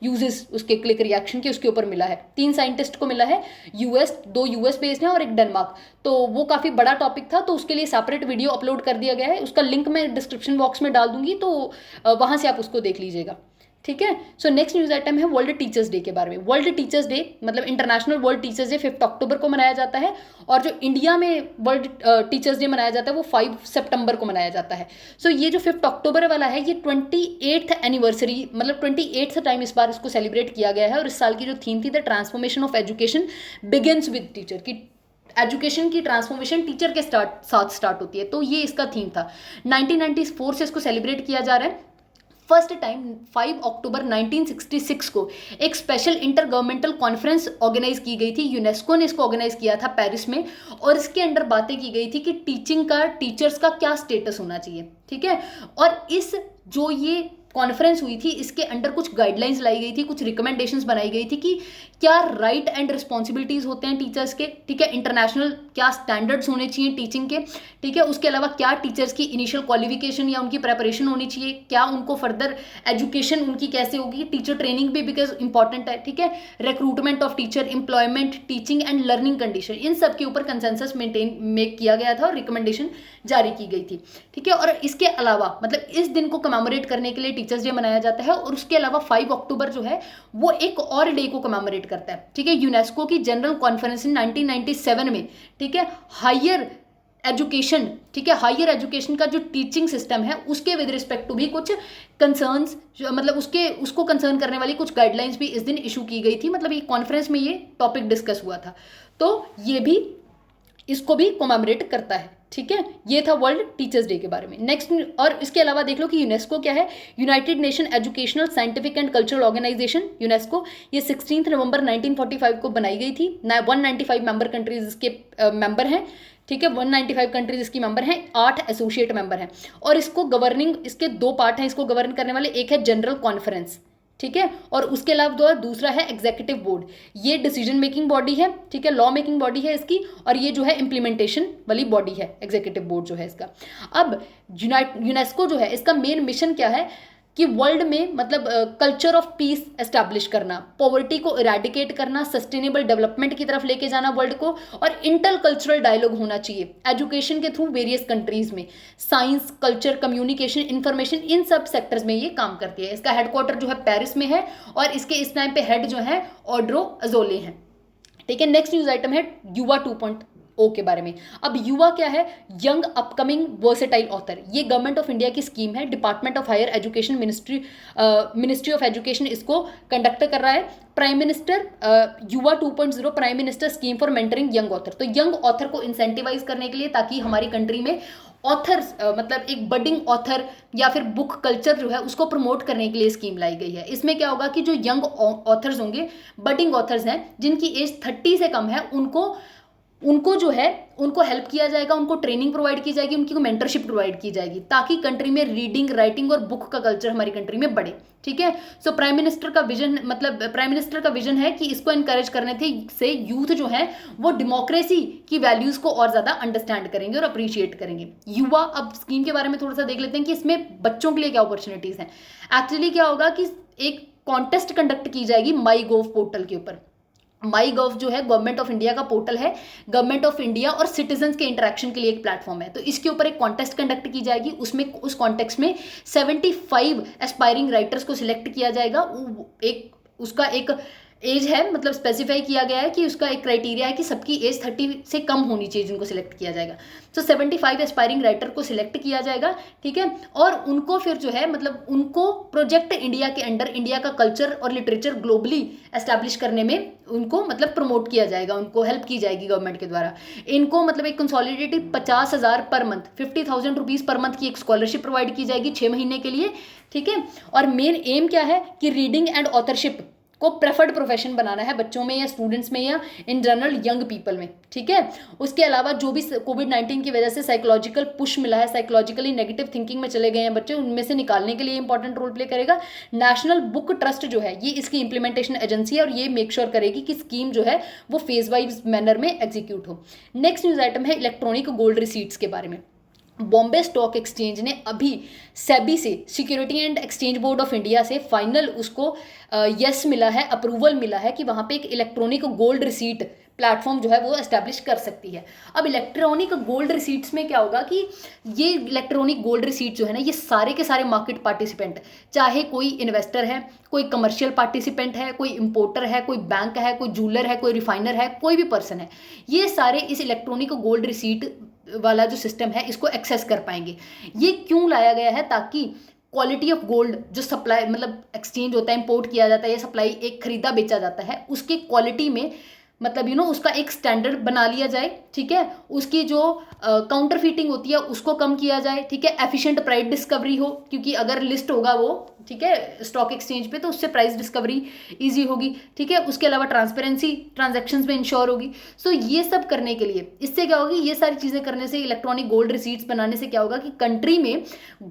यूजेस उसके क्लिक रिएक्शन के, उसके ऊपर मिला है। 3 साइंटिस्ट को मिला है, दो यूएस बेस्ड हैं और एक डेनमार्क। तो वो काफ़ी बड़ा टॉपिक था, तो उसके लिए सेपरेट वीडियो अपलोड कर दिया गया है, उसका लिंक मैं डिस्क्रिप्शन बॉक्स में डाल दूंगी, तो वहाँ से आप उसको देख लीजिएगा। ठीक है, सो नेक्स्ट न्यूज़ आइटम है वर्ल्ड टीचर्स डे के बारे में। वर्ल्ड टीचर्स डे मतलब इंटरनेशनल वर्ल्ड टीचर्स डे 5 अक्टूबर को मनाया जाता है, और जो इंडिया में वर्ल्ड टीचर्स डे मनाया जाता है वो 5 सितंबर को मनाया जाता है। सो ये जो 5 अक्टूबर वाला है, ये 28th एनिवर्सरी मतलब 28th टाइम इस बार इसको सेलिब्रेट किया गया है। और इस साल की जो थीम थी, the transformation of education begins with teacher, की एजुकेशन की ट्रांसफॉर्मेशन टीचर के साथ स्टार्ट होती है। तो ये इसका थीम था। 1994 से इसको सेलिब्रेट किया जा रहा है। फर्स्ट टाइम 5 अक्टूबर 1966 को एक special intergovernmental conference organise की गई थी। यूनेस्को ने इसको ऑर्गेनाइज किया था पेरिस में, और इसके अंदर बातें की गई थी कि टीचर्स का क्या स्टेटस होना चाहिए। ठीक है, और इस जो ये कॉन्फ्रेंस हुई थी, इसके अंडर कुछ गाइडलाइंस लाई गई थी, कुछ रिकमेंडेशंस बनाई गई थी कि क्या राइट एंड रिस्पॉन्सिबिलिटीज होते हैं टीचर्स के। ठीक है, इंटरनेशनल क्या स्टैंडर्ड्स होने चाहिए टीचिंग के। ठीक है, उसके अलावा क्या टीचर्स की इनिशियल क्वालिफिकेशन या उनकी प्रेपरेशन होनी चाहिए, क्या उनको फर्दर एजुकेशन उनकी कैसे होगी, टीचर ट्रेनिंग भी बिकॉज इंपॉर्टेंट है। ठीक है, recruitment of teacher, employment, teaching and learning condition, इन सब के ऊपर कंसेंसस मेक किया गया था और रिकमेंडेशन जारी की गई थी। ठीक है, और इसके अलावा मतलब इस दिन को कमेमोरेट करने के लिए टीचर्स डे मनाया जाता है। और उसके अलावा 5 अक्टूबर जो है वो एक और डे को कमेमोरेट करता है। ठीक है, यूनेस्को की जनरल कॉन्फ्रेंस 1997 में, ठीक है, हायर एजुकेशन, ठीक है, हायर एजुकेशन का जो टीचिंग सिस्टम है उसके विद रिस्पेक्ट टू भी कुछ कंसर्न्स मतलब उसको कंसर्न करने वाली कुछ गाइडलाइंस भी इस दिन इशू की गई थी। मतलब ये कॉन्फ्रेंस में ये टॉपिक डिस्कस हुआ था, तो ये भी इसको भी कमेमोरेट करता है। ठीक है, ये था वर्ल्ड टीचर्स डे के बारे में। नेक्स्ट, और इसके अलावा देख लो कि यूनेस्को क्या है, United Nation Educational Scientific and Cultural Organization, UNESCO. ये 16 नवंबर 1945 को बनाई गई थी। 195 मेंबर कंट्रीज इसके मेंबर हैं। ठीक है, 195 कंट्रीज इसकी मेंबर हैं, 8 एसोसिएट मेंबर हैं। और इसको गवर्निंग, इसके 2 पार्ट हैं इसको गवर्न करने वाले, एक है जनरल कॉन्फ्रेंस, ठीक है, और उसके अलावा दूसरा है एग्जीक्यूटिव बोर्ड। ये डिसीजन मेकिंग बॉडी है, ठीक है, लॉ मेकिंग बॉडी है इसकी, और ये जो है इम्प्लीमेंटेशन वाली बॉडी है, एग्जीक्यूटिव बोर्ड जो है इसका। अब यूनेस्को जो है इसका मेन मिशन क्या है कि वर्ल्ड में मतलब कल्चर ऑफ पीस एस्टैब्लिश करना, पॉवर्टी को इरेडिकेट करना, सस्टेनेबल डेवलपमेंट की तरफ लेके जाना वर्ल्ड को, और इंटर कल्चरल डायलॉग होना चाहिए एजुकेशन के थ्रू वेरियस कंट्रीज में। साइंस, कल्चर, कम्युनिकेशन, इंफॉर्मेशन, इन सब सेक्टर्स में ये काम करती है। इसका हेडक्वार्टर जो है पेरिस में है, और इसके इस टाइम पे हेड जो है ऑड्रो अजोले हैं। ठीक है, नेक्स्ट न्यूज आइटम है युवा 2.0 के बारे में। अब युवा क्या है, यंग अपकमिंग वर्सेटाइल ऑथर। ये गवर्नमेंट ऑफ इंडिया की स्कीम है, department of higher education, ministry of education इसको कंडक्ट कर रहा है। Prime minister Yuva 2.0 prime minister scheme for mentoring young author. तो यंग ऑथर को इंसेंटिवाइज करने के लिए, ताकि हमारी कंट्री में ऑथर्स मतलब एक बडिंग ऑथर या फिर बुक कल्चर जो है उसको प्रमोट करने के लिए स्कीम लाई गई है। इसमें क्या होगा कि जो यंग ऑथर्स होंगे, बडिंग ऑथर्स हैं जिनकी एज 30 से कम है, उनको जो है उनको हेल्प किया जाएगा, उनको ट्रेनिंग प्रोवाइड की जाएगी, उनकी मेंटरशिप प्रोवाइड की जाएगी, ताकि कंट्री में रीडिंग, राइटिंग और बुक का कल्चर हमारी कंट्री में बढ़े। ठीक है, सो प्राइम मिनिस्टर का विजन है कि इसको इनकरेज करने से यूथ जो है वो डेमोक्रेसी की वैल्यूज को और ज्यादा अंडरस्टैंड करेंगे और अप्रिशिएट करेंगे। युवा, अब स्कीम के बारे में थोड़ा सा देख लेते हैं कि इसमें बच्चों के लिए क्या अपॉर्चुनिटीज हैं। एक्चुअली क्या होगा कि एक कॉन्टेस्ट कंडक्ट की जाएगी माई गोव पोर्टल के ऊपर। माई गव जो है गवर्नमेंट ऑफ इंडिया का पोर्टल है, गवर्नमेंट ऑफ इंडिया और सिटीजन्स के इंटरेक्शन के लिए एक प्लेटफॉर्म है। तो इसके ऊपर एक कॉन्टेस्ट कंडक्ट की जाएगी, उसमें उस कॉन्टेस्ट में 75 एस्पायरिंग राइटर्स को सिलेक्ट किया जाएगा। उसका एक एज है, मतलब स्पेसिफाई किया गया है कि उसका एक क्राइटेरिया है कि सबकी एज 30 से कम होनी चाहिए जिनको सिलेक्ट किया जाएगा। तो 75 एस्पायरिंग राइटर को सिलेक्ट किया जाएगा, ठीक है। और उनको फिर जो है मतलब उनको प्रोजेक्ट इंडिया के अंडर इंडिया का कल्चर और लिटरेचर ग्लोबली एस्टैब्लिश करने में उनको मतलब प्रमोट किया जाएगा, उनको हेल्प की जाएगी गवर्नमेंट के द्वारा। इनको मतलब एक consolidated 50,000 per month, 50,000 rupees per month की एक स्कॉलरशिप प्रोवाइड की जाएगी 6 महीने के लिए, ठीक है। और मेन एम क्या है कि रीडिंग एंड ऑथरशिप को प्रेफर्ड प्रोफेशन बनाना है बच्चों में या स्टूडेंट्स में या इन जनरल यंग पीपल में, ठीक है। उसके अलावा जो भी कोविड-19 की वजह से साइकोलॉजिकल पुश मिला है, साइकोलॉजिकली नेगेटिव थिंकिंग में चले गए हैं बच्चे, उनमें से निकालने के लिए इंपॉर्टेंट रोल प्ले करेगा। नेशनल बुक ट्रस्ट जो है ये इसकी इंप्लीमेंटेशन एजेंसी है और ये मेक श्योर करेगी कि स्कीम जो है वो फेज वाइज मैनर में एग्जीक्यूट हो। नेक्स्ट न्यूज़ आइटम है इलेक्ट्रॉनिक गोल्ड रिसीट्स के बारे में। बॉम्बे स्टॉक एक्सचेंज ने अभी सेबी से, security and exchange board of India से फाइनल उसको यस मिला है, अप्रूवल मिला है कि वहाँ पे एक इलेक्ट्रॉनिक गोल्ड रिसीट प्लेटफॉर्म जो है वो एस्टैब्लिश कर सकती है। अब इलेक्ट्रॉनिक गोल्ड रिसीट्स में क्या होगा कि ये इलेक्ट्रॉनिक गोल्ड रिसीट जो है ना ये सारे के सारे मार्केट पार्टिसिपेंट, चाहे कोई इन्वेस्टर है, कोई कमर्शियल पार्टिसिपेंट है, कोई इंपोर्टर है, कोई बैंक है, कोई जूलर है, कोई रिफाइनर है, कोई भी पर्सन है, ये सारे इस इलेक्ट्रॉनिक गोल्ड रिसीट वाला जो सिस्टम है इसको एक्सेस कर पाएंगे। ये क्यों लाया गया है? ताकि क्वालिटी ऑफ गोल्ड जो सप्लाई मतलब एक्सचेंज होता है, इंपोर्ट किया जाता है या सप्लाई एक खरीदा बेचा जाता है, उसकी क्वालिटी में मतलब उसका एक स्टैंडर्ड बना लिया जाए, ठीक है। उसकी जो काउंटर फीटिंग होती है उसको कम किया जाए, ठीक है। एफिशिएंट प्राइस डिस्कवरी हो, क्योंकि अगर लिस्ट होगा वो, ठीक है, स्टॉक एक्सचेंज पे, तो उससे प्राइस डिस्कवरी ईजी होगी, ठीक है। उसके अलावा ट्रांसपेरेंसी ट्रांजैक्शंस में इंश्योर होगी। सो ये सब करने के लिए इससे क्या होगी, ये सारी चीज़ें करने से, इलेक्ट्रॉनिक गोल्ड रिसीट्स बनाने से क्या होगा कि कंट्री में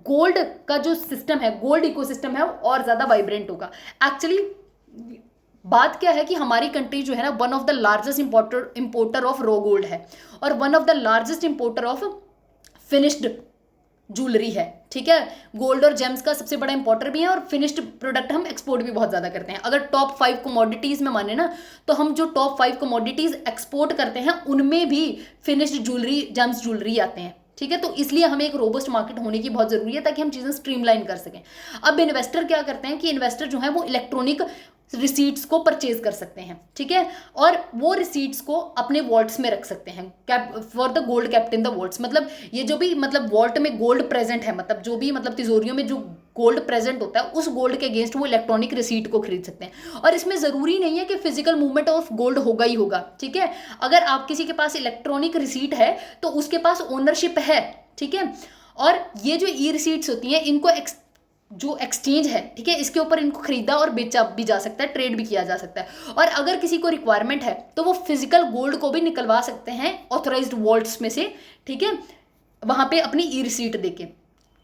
गोल्ड का जो सिस्टम है, गोल्ड इकोसिस्टम है, वो और ज़्यादा वाइब्रेंट होगा। एक्चुअली बात क्या है कि हमारी कंट्री जो है ना one of the largest importer of raw gold है और one of the largest importer of finished jewellery है, ठीक है। गोल्ड और जेम्स का सबसे बड़ा इंपोर्टर भी है और फिनिश्ड प्रोडक्ट हम एक्सपोर्ट भी बहुत ज़्यादा करते हैं। अगर टॉप 5 कमोडिटीज़ में माने ना, तो हम जो टॉप 5 कमोडिटीज़ एक्सपोर्ट करते हैं उनमें भी फिनिश्ड ज्वेलरी, जेम्स ज्वेलरी आते हैं, ठीक है। तो इसलिए हमें एक रोबस्ट मार्केट होने की बहुत ज़रूरी है ताकि हम चीज़ें स्ट्रीमलाइन कर सकें। अब इन्वेस्टर क्या करते हैं कि इन्वेस्टर जो है वो इलेक्ट्रॉनिक रिसीट्स को परचेज कर सकते हैं, ठीक है। और वो रिसीट्स को अपने वॉल्ट्स में रख सकते हैं, cap for the gold kept in the vaults. मतलब ये जो भी मतलब वॉल्ट में गोल्ड प्रेजेंट है, मतलब जो भी मतलब तिजोरियों में जो गोल्ड प्रेजेंट होता है, उस गोल्ड के अगेंस्ट वो इलेक्ट्रॉनिक रिसीट को खरीद सकते हैं। और इसमें ज़रूरी नहीं है कि फिजिकल मूवमेंट ऑफ गोल्ड होगा ही होगा, ठीक है। अगर आप किसी के पास इलेक्ट्रॉनिक रिसीट है तो उसके पास ओनरशिप है, ठीक है। और ये जो ई रिसीट्स होती हैं इनको जो एक्सचेंज है, ठीक है, इसके ऊपर इनको खरीदा और बेचा भी जा सकता है, ट्रेड भी किया जा सकता है। और अगर किसी को रिक्वायरमेंट है तो वो फिजिकल गोल्ड को भी निकलवा सकते हैं ऑथराइज्ड वॉल्ट्स में से, ठीक है, वहाँ पे अपनी ई रिसीट देके।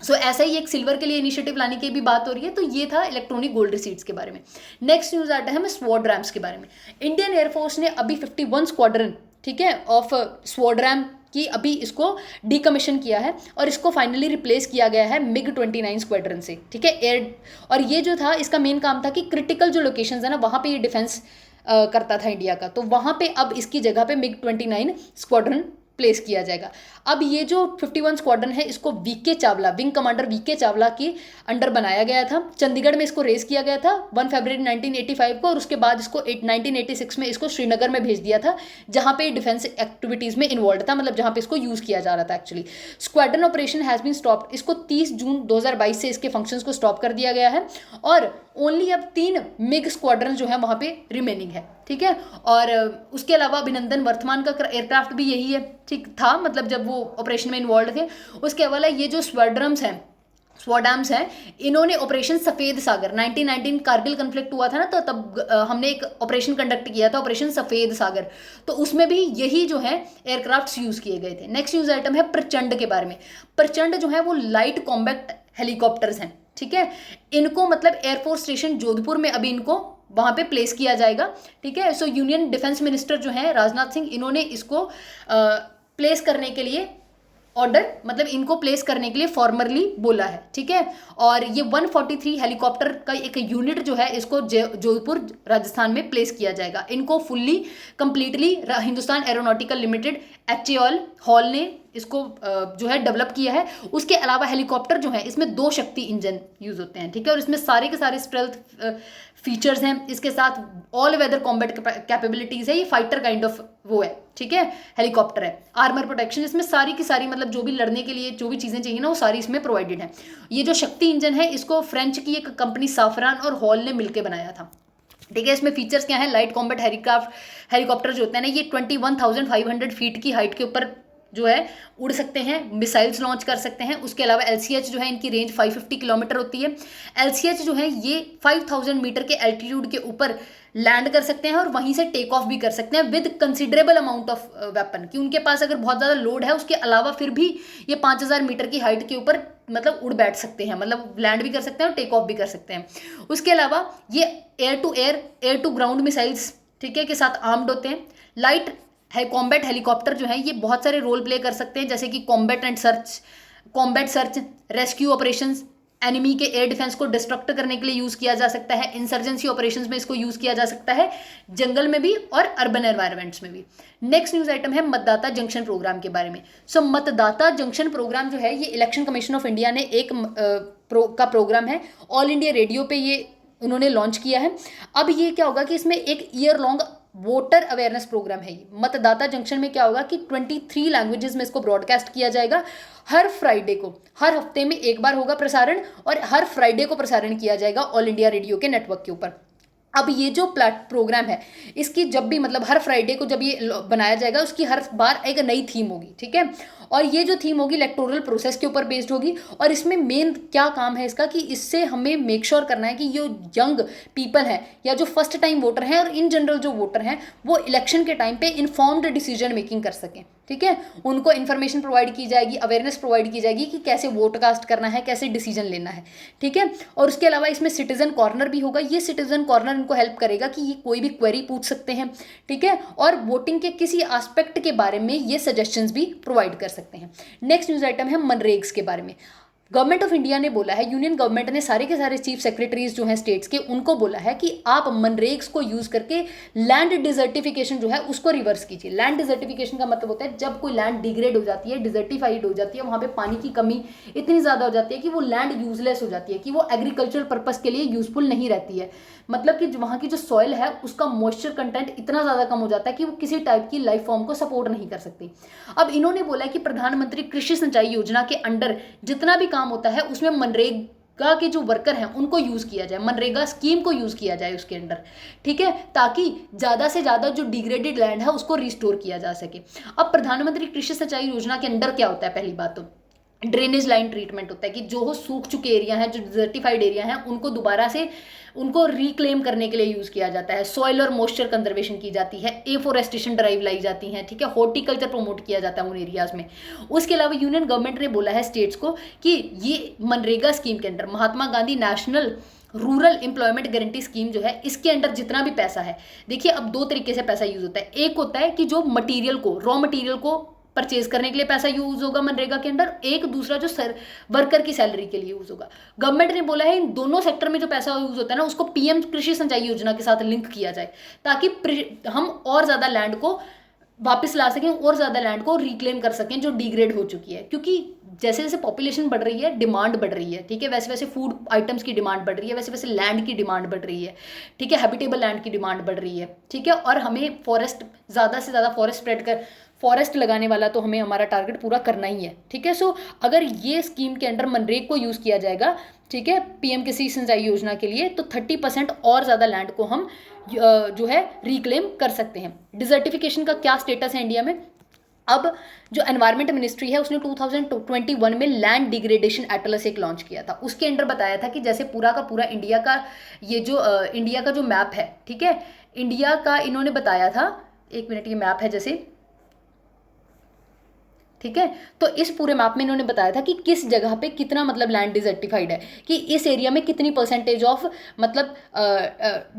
सो ऐसा ही एक सिल्वर के लिए इनिशिएटिव लाने की भी बात हो रही है। तो ये था इलेक्ट्रॉनिक गोल्ड रिसीट्स के बारे में। नेक्स्ट न्यूज़ आता है हमें स्वॉर्ड रैम्स के बारे में। इंडियन एयरफोर्स ने अभी 51 स्क्वाड्रन, ठीक है, ऑफ स्वॉर्ड रैम कि अभी इसको डीकमीशन किया है और इसको फाइनली रिप्लेस किया गया है MiG-29 स्क्वाड्रन से, ठीक है, एयर। और ये जो था इसका मेन काम था कि क्रिटिकल जो लोकेशंस है ना वहाँ पे ये डिफेंस करता था इंडिया का, तो वहाँ पे अब इसकी जगह पे MiG-29 स्क्वाड्रन प्लेस किया जाएगा। अब ये जो 51 स्क्वाड्रन है इसको VK Chawla, wing commander VK Chawla के अंडर बनाया गया था। चंडीगढ़ में इसको रेस किया गया था 1 फरवरी 1985 को और उसके बाद इसको 1986 में इसको श्रीनगर में भेज दिया था, जहाँ पे डिफेंस एक्टिविटीज़ में इन्वॉल्व था, मतलब जहाँ पे इसको यूज़ किया जा रहा था actually. Squadron operation has been stopped, इसको 30 जून 2022 से इसके फंक्शंस को स्टॉप कर दिया गया है और ओनली अब 3 मिग स्क्वाड्रन जो है वहाँ पे रिमेनिंग है, ठीक है। और उसके अलावा अभिनंदन वर्तमान का एयरक्राफ्ट भी यही है, ठीक था, मतलब जब वो ऑपरेशन में इन्वॉल्व थे। उसके अलावा ये जो स्वॉडम्स हैं, इन्होंने ऑपरेशन सफ़ेद सागर 1919 कारगिल कन्फ्लिक्ट हुआ था ना, तो तब हमने एक ऑपरेशन कंडक्ट किया था, ऑपरेशन सफ़ेद सागर, तो उसमें भी यही जो है एयरक्राफ्ट्स यूज़ किए गए थे। नेक्स्ट न्यूज़ आइटम है प्रचंड के बारे में। प्रचंड जो है वो लाइट कॉम्बैक्ट हेलीकॉप्टर्स हैं, ठीक है। इनको मतलब एयरफोर्स स्टेशन जोधपुर में अभी इनको वहाँ पे प्लेस किया जाएगा, ठीक है। सो यूनियन डिफेंस मिनिस्टर जो है राजनाथ सिंह, इन्होंने इसको प्लेस करने के लिए ऑर्डर मतलब इनको प्लेस करने के लिए फॉर्मरली बोला है, ठीक है। और ये 143 हेलीकॉप्टर का एक यूनिट जो है इसको जोधपुर राजस्थान में प्लेस किया जाएगा। इनको fully completely Hindustan aeronautical limited HAL hall ने इसको जो है डेवलप किया है। उसके अलावा हेलीकॉप्टर जो है इसमें 2 शक्ति इंजन यूज होते हैं, ठीक है। और इसमें सारे के सारे स्टेल्थ फीचर्स हैं, इसके साथ ऑल वेदर कॉम्बैट कैपेबिलिटीज है, ये फाइटर काइंड ऑफ वो है, ठीक है, हेलीकॉप्टर है। आर्मर प्रोटेक्शन इसमें सारी की सारी मतलब जो भी लड़ने के लिए जो भी चीज़ें चाहिए ना वो सारी इसमें प्रोवाइडेड है। ये जो शक्ति इंजन है इसको फ्रेंच की एक कंपनी साफरान और हॉल ने मिलकर बनाया था, ठीक है। इसमें फीचर्स क्या है, लाइट कॉम्बैट हेलीकॉप्टर जो होते हैं ना ये 21,500 फीट की हाइट के ऊपर जो है उड़ सकते हैं, मिसाइल्स लॉन्च कर सकते हैं। उसके अलावा LCH जो है इनकी रेंज 550 किलोमीटर होती है। LCH जो है ये 5000 मीटर के एल्टीट्यूड के ऊपर लैंड कर सकते हैं और वहीं से टेक ऑफ भी कर सकते हैं with considerable amount of weapon, कि उनके पास अगर बहुत ज़्यादा लोड है उसके अलावा फिर भी ये 5000 मीटर की हाइट के ऊपर मतलब उड़ बैठ सकते हैं, मतलब लैंड भी कर सकते हैं और टेक ऑफ भी कर सकते हैं। उसके अलावा ये air to air, air to ground missiles, ठीक है, के साथ आर्म्ड होते हैं। लाइट है कॉम्बैट हेलीकॉप्टर जो है ये बहुत सारे रोल प्ले कर सकते हैं, जैसे कि combat search, rescue operations, enemy के एयर डिफेंस को डिस्ट्रक्ट करने के लिए यूज किया जा सकता है, इंसर्जेंसी ऑपरेशंस में इसको यूज किया जा सकता है, जंगल में भी और अर्बन एनवायरमेंट्स में भी। नेक्स्ट न्यूज आइटम है मतदाता जंक्शन प्रोग्राम के बारे में। मतदाता जंक्शन प्रोग्राम जो है ये इलेक्शन कमीशन ऑफ इंडिया ने एक का प्रोग्राम है, ऑल इंडिया रेडियो पे ये उन्होंने लॉन्च किया है। अब ये क्या होगा कि इसमें एक year long voter awareness programme है। ये मतदाता जंक्शन में क्या होगा कि 23 लैंग्वेजेस में इसको ब्रॉडकास्ट किया जाएगा। हर फ्राइडे को, हर हफ्ते में एक बार होगा प्रसारण और हर फ्राइडे को प्रसारण किया जाएगा ऑल इंडिया रेडियो के नेटवर्क के ऊपर। अब ये जो प्रोग्राम है इसकी जब भी मतलब हर फ्राइडे को जब ये बनाया जाएगा उसकी हर बार एक नई थीम होगी, ठीक है। और ये जो थीम होगी इलेक्टोरल प्रोसेस के ऊपर बेस्ड होगी। और इसमें मेन क्या काम है इसका कि इससे हमें मेक श्योर करना है कि जो यंग पीपल हैं या जो फर्स्ट टाइम वोटर हैं और इन जनरल जो वोटर हैं वो इलेक्शन के टाइम पे इन्फॉर्म्ड डिसीजन मेकिंग कर सकें, ठीक है। उनको इन्फॉर्मेशन प्रोवाइड की जाएगी, अवेयरनेस प्रोवाइड की जाएगी कि कैसे वोट कास्ट करना है, कैसे डिसीजन लेना है, ठीक है। और उसके अलावा इसमें सिटीजन कॉर्नर भी होगा। ये सिटीजन कॉर्नर इनको हेल्प करेगा कि ये कोई भी क्वेरी पूछ सकते हैं, ठीक है। और वोटिंग के किसी एस्पेक्ट के बारे में ये सजेशंस भी प्रोवाइड कर सकते हैं। नेक्स्ट न्यूज आइटम है मनरेग्स के बारे में। गवर्नमेंट ऑफ इंडिया ने बोला है, यूनियन गवर्नमेंट ने सारे के सारे चीफ सेक्रेटरीज जो हैं स्टेट्स के उनको बोला है कि आप मनरेग्स को यूज करके लैंड डिजर्टिफिकेशन जो है उसको रिवर्स कीजिए। लैंड डिजर्टिफिकेशन का मतलब होता है जब कोई लैंड डिग्रेड हो जाती है, डिजर्टिफाइड हो जाती है, वहां पे पानी की कमी इतनी ज्यादा हो जाती है कि वो लैंड यूजलेस हो जाती है, कि वो एग्रीकल्चरल पर्पज के लिए यूजफुल नहीं रहती है। मतलब कि वहाँ की जो सॉइल है उसका मॉइस्चर कंटेंट इतना ज़्यादा कम हो जाता है कि वो किसी टाइप की लाइफ फॉर्म को सपोर्ट नहीं कर सकती। अब इन्होंने बोला कि प्रधानमंत्री कृषि सिंचाई योजना के अंडर जितना भी काम होता है उसमें मनरेगा के जो वर्कर हैं उनको यूज़ किया जाए, मनरेगा स्कीम को यूज़ किया जाए उसके अंडर, ठीक है, ताकि ज़्यादा से ज़्यादा जो डिग्रेडेड लैंड है उसको रिस्टोर किया जा सके। अब प्रधानमंत्री कृषि सिंचाई योजना के अंडर क्या होता है, पहली बात तो ड्रेनेज लाइन ट्रीटमेंट होता है कि जो सूख चुके एरिया हैं, जो डिजर्टिफाइड एरिया हैं, उनको दोबारा से उनको रिक्लेम करने के लिए यूज़ किया जाता है। सॉइल और मॉइस्चर कंजर्वेशन की जाती है, एफोरेस्टेशन ड्राइव लाई जाती हैं, ठीक है, हॉर्टिकल्चर प्रमोट किया जाता है उन एरियाज में। उसके अलावा यूनियन गवर्नमेंट ने बोला है स्टेट्स को कि ये मनरेगा स्कीम के under Mahatma Gandhi National Rural Employment Guarantee Scheme जो है इसके अंडर जितना भी पैसा है, देखिए अब 2 तरीके से पैसा यूज होता है। एक होता है कि जो मटीरियल को, रॉ मटीरियल को परचेज करने के लिए पैसा यूज होगा मनरेगा के अंदर, एक दूसरा जो वर्कर की सैलरी के लिए यूज होगा। गवर्नमेंट ने बोला है इन दोनों सेक्टर में जो पैसा यूज होता है ना उसको पीएम कृषि सिंचाई योजना के साथ लिंक किया जाए, ताकि हम और ज्यादा लैंड को वापस ला सकें और ज़्यादा लैंड को रिक्लेम कर सकें जो डिग्रेड हो चुकी है। क्योंकि जैसे जैसे पॉपुलेशन बढ़ रही है डिमांड बढ़ रही है, ठीक है, वैसे वैसे फूड आइटम्स की डिमांड बढ़ रही है, वैसे वैसे लैंड की डिमांड बढ़ रही है, ठीक है, हैबिटेबल लैंड की डिमांड बढ़ रही है, ठीक है। और हमें फॉरेस्ट ज़्यादा से ज़्यादा फॉरेस्ट लगाने वाला तो हमें हमारा टारगेट पूरा करना ही है, ठीक है। सो अगर ये स्कीम के अंडर मनरेगा को यूज़ किया जाएगा, ठीक है, पीएम कृषि सिंचाई योजना के लिए, तो 30% और ज़्यादा लैंड को हम जो है रिक्लेम कर सकते हैं। डिजर्टिफिकेशन का क्या स्टेटस है इंडिया में? अब जो एनवायरमेंट मिनिस्ट्री है उसने 2021 में लैंड डिग्रेडेशन एटलस एक लॉन्च किया था। उसके अंडर बताया था कि जैसे पूरा का पूरा इंडिया का ये जो इंडिया का जो मैप है, ठीक है, इंडिया का इन्होंने बताया था, 1 मिनट, ये मैप है जैसे, ठीक है। तो इस पूरे मैप में इन्होंने बताया था कि किस जगह पे कितना मतलब लैंड डिजर्टिफाइड है, कि इस एरिया में कितनी परसेंटेज ऑफ मतलब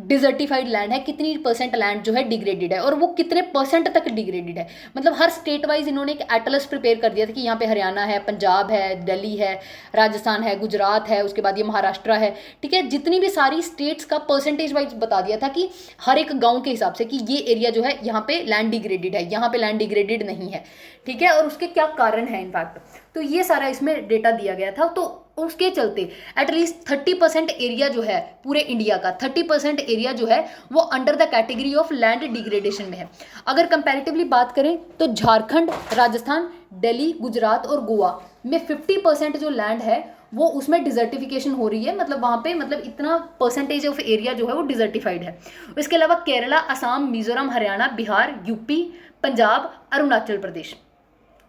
डिजर्टिफाइड लैंड है, कितनी परसेंट लैंड जो है डिग्रेडेड है, और वो कितने परसेंट तक डिग्रेडेड है। मतलब हर स्टेट वाइज इन्होंने एक एटलस प्रिपेयर कर दिया था कि यहाँ पे हरियाणा है, पंजाब है, दिल्ली है, राजस्थान है, गुजरात है, उसके बाद ये महाराष्ट्र है, ठीक है। जितनी भी सारी स्टेट्स का परसेंटेज वाइज बता दिया था कि हर एक गाँव के हिसाब से कि ये एरिया जो है यहाँ पे लैंड डिग्रेडेड है, यहाँ पे लैंड डिग्रेडेड नहीं है, ठीक है, और उसके क्या कारण है इनफैक्ट। तो ये सारा इसमें डेटा दिया गया था। तो उसके चलते एटलीस्ट 30% एरिया जो है पूरे इंडिया का 30% एरिया जो है वो under the category of land degradation में है। अगर कंपैरेटिवली बात करें तो झारखंड, राजस्थान, दिल्ली, गुजरात और गोवा में 50% जो लैंड है वो उसमें डिजर्टिफिकेशन हो रही है, मतलब वहाँ पे मतलब इतना परसेंटेज ऑफ एरिया जो है वो डिजर्टिफाइड है। इसके अलावा केरला, असम, मिजोरम, हरियाणा, बिहार, यूपी, पंजाब, अरुणाचल प्रदेश,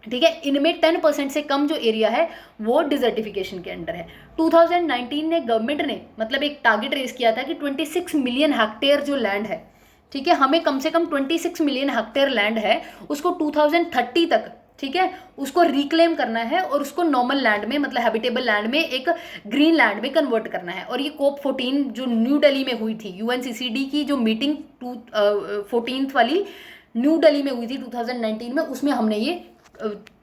ठीक है, इनमें 10% से कम जो एरिया है वो डिजर्टिफिकेशन के अंडर है। 2019 में गवर्नमेंट ने मतलब एक टारगेट रेस किया था कि 26 मिलियन हेक्टेयर जो लैंड है, ठीक है, हमें कम से कम 26 मिलियन हेक्टेयर लैंड है उसको 2030 तक, ठीक है, उसको रिक्लेम करना है और उसको नॉर्मल लैंड में मतलब हैबिटेबल लैंड में एक ग्रीन लैंड में कन्वर्ट करना है। और ये COP 14 जो न्यू दिल्ली में हुई थी, UNCCD की जो मीटिंग 14th वाली न्यू दिल्ली में हुई थी 2019 में, उसमें हमने ये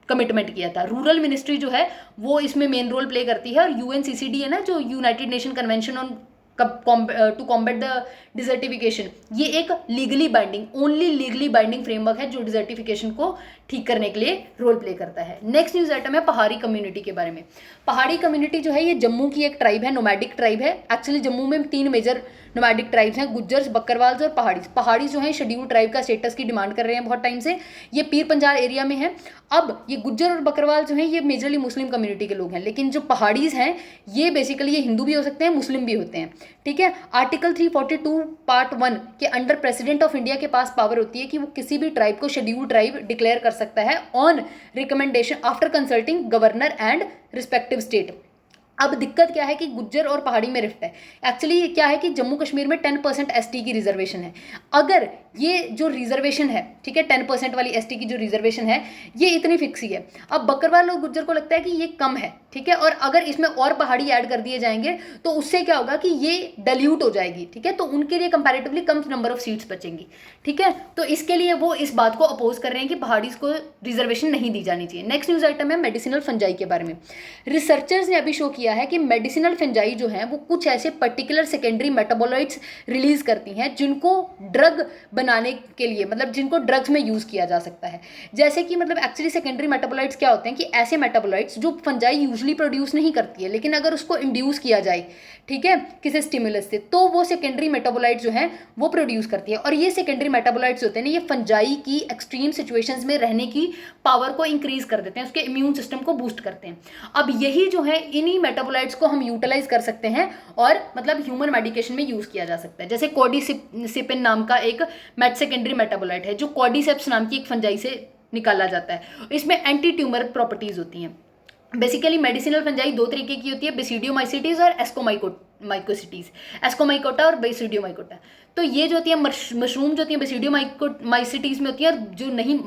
कमिटमेंट किया था। रूरल मिनिस्ट्री जो है वो इसमें मेन रोल प्ले करती है, और UNCCD है ना जो United Nation Convention on to combat the desertification, ये एक legally binding, only legally binding framework है जो डिजर्टिफिकेशन को ठीक करने के लिए रोल प्ले करता है। नेक्स्ट न्यूज आइटम है पहाड़ी कम्युनिटी के बारे में। पहाड़ी कम्युनिटी जो है ये जम्मू की एक ट्राइब है, नोमैडिक ट्राइब है। एक्चुअली जम्मू में 3 मेजर नोमैडिक ट्राइब्स हैं, गुज्जर्स, बकरवाल्स और पहाड़ीज। पहाड़ी जो है शेड्यूल ट्राइब का स्टेटस की डिमांड कर रहे हैं बहुत टाइम से, ये पीर पंजाल एरिया में है। अब ये गुज्जर और बकरवाल जो हैं ये मेजरली मुस्लिम कम्युनिटी के लोग हैं, लेकिन जो पहाड़ीज हैं ये बेसिकली ये हिंदू भी हो सकते हैं, मुस्लिम भी होते हैं, ठीक है। आर्टिकल 342 पार्ट 1 के अंडर प्रेसिडेंट ऑफ इंडिया के पास पावर होती है कि वो किसी भी ट्राइब को शेड्यूल ट्राइब डिक्लेयर कर सकता है on recommendation after consulting governor and respective state. अब दिक्कत क्या है कि गुज्जर और पहाड़ी में रिफ्ट है। एक्चुअली क्या है कि जम्मू कश्मीर में 10% ST की रिजर्वेशन है। अगर ये जो रिजर्वेशन है, ठीक है, 10% वाली ST की जो रिजर्वेशन है ये इतनी फिक्स ही है। अब बकरवाल और गुज्जर को लगता है कि ये कम है, ठीक है, और अगर इसमें और पहाड़ी ऐड कर दिए जाएंगे तो उससे क्या होगा कि ये डाइल्यूट हो जाएगी, ठीक है, तो उनके लिए कंपैरेटिवली कम नंबर ऑफ सीट्स बचेंगी, ठीक है। तो इसके लिए वो इस बात को अपोज कर रहे हैं कि पहाड़ी को रिजर्वेशन नहीं दी जानी चाहिए। नेक्स्ट न्यूज आइटम है मेडिसिनल फंजाई के बारे में। रिसर्चर्स ने अभी शो किया है कि मेडिसिनल फंजाई जो है वो कुछ ऐसे पर्टिकुलर सेकेंडरी मेटाबोलाइट्स रिलीज करती हैं जिनको ड्रग बनाने के लिए मतलब जिनको ड्रग्स में यूज किया जा सकता है। जैसे कि मतलब एक्चुअली सेकेंडरी मेटाबोलाइट्स क्या होते हैं कि ऐसे मेटाबोलाइट्स जो फंजाई यूजुअली प्रोड्यूस नहीं करती है, लेकिन अगर उसको इंड्यूस किया जाए, ठीक है, किसी स्टिमुलस से, तो वो सेकेंडरी मेटाबोलाइट्स जो हैं वो प्रोड्यूस करती है। और ये सेकेंडरी मेटाबोलाइट्स होते हैं ना, ये फंजाई की एक्सट्रीम सिचुएशंस में रहने की पावर को इंक्रीज कर देते हैं, उसके इम्यून सिस्टम को बूस्ट करते हैं। अब यही जो है इन्हीं मेटाबोलाइट्स को हम यूटिलाइज कर सकते हैं और मतलब ह्यूमन मेडिकेशन में यूज किया जा सकता है। जैसे कॉर्डिसिपिन नाम का एक सेकेंडरी मेटाबोलाइट है जो कॉर्डिसेप्स नाम की एक फंजाई से निकाला जाता है। इसमें एंटी ट्यूमर प्रॉपर्टीज होती हैं। बेसिकली मेडिसिनल फंजाई 2 तरीके की होती है, बेसिडियोमाइसिटीज और एस्कोमाइकोसिटीज, एस्कोमाइकोटा और बेसिडियोमाइकोटा। तो ये जो होती है मशरूम जो होती है बेसिडियोमाइसिटीज में होती है, जो नहीं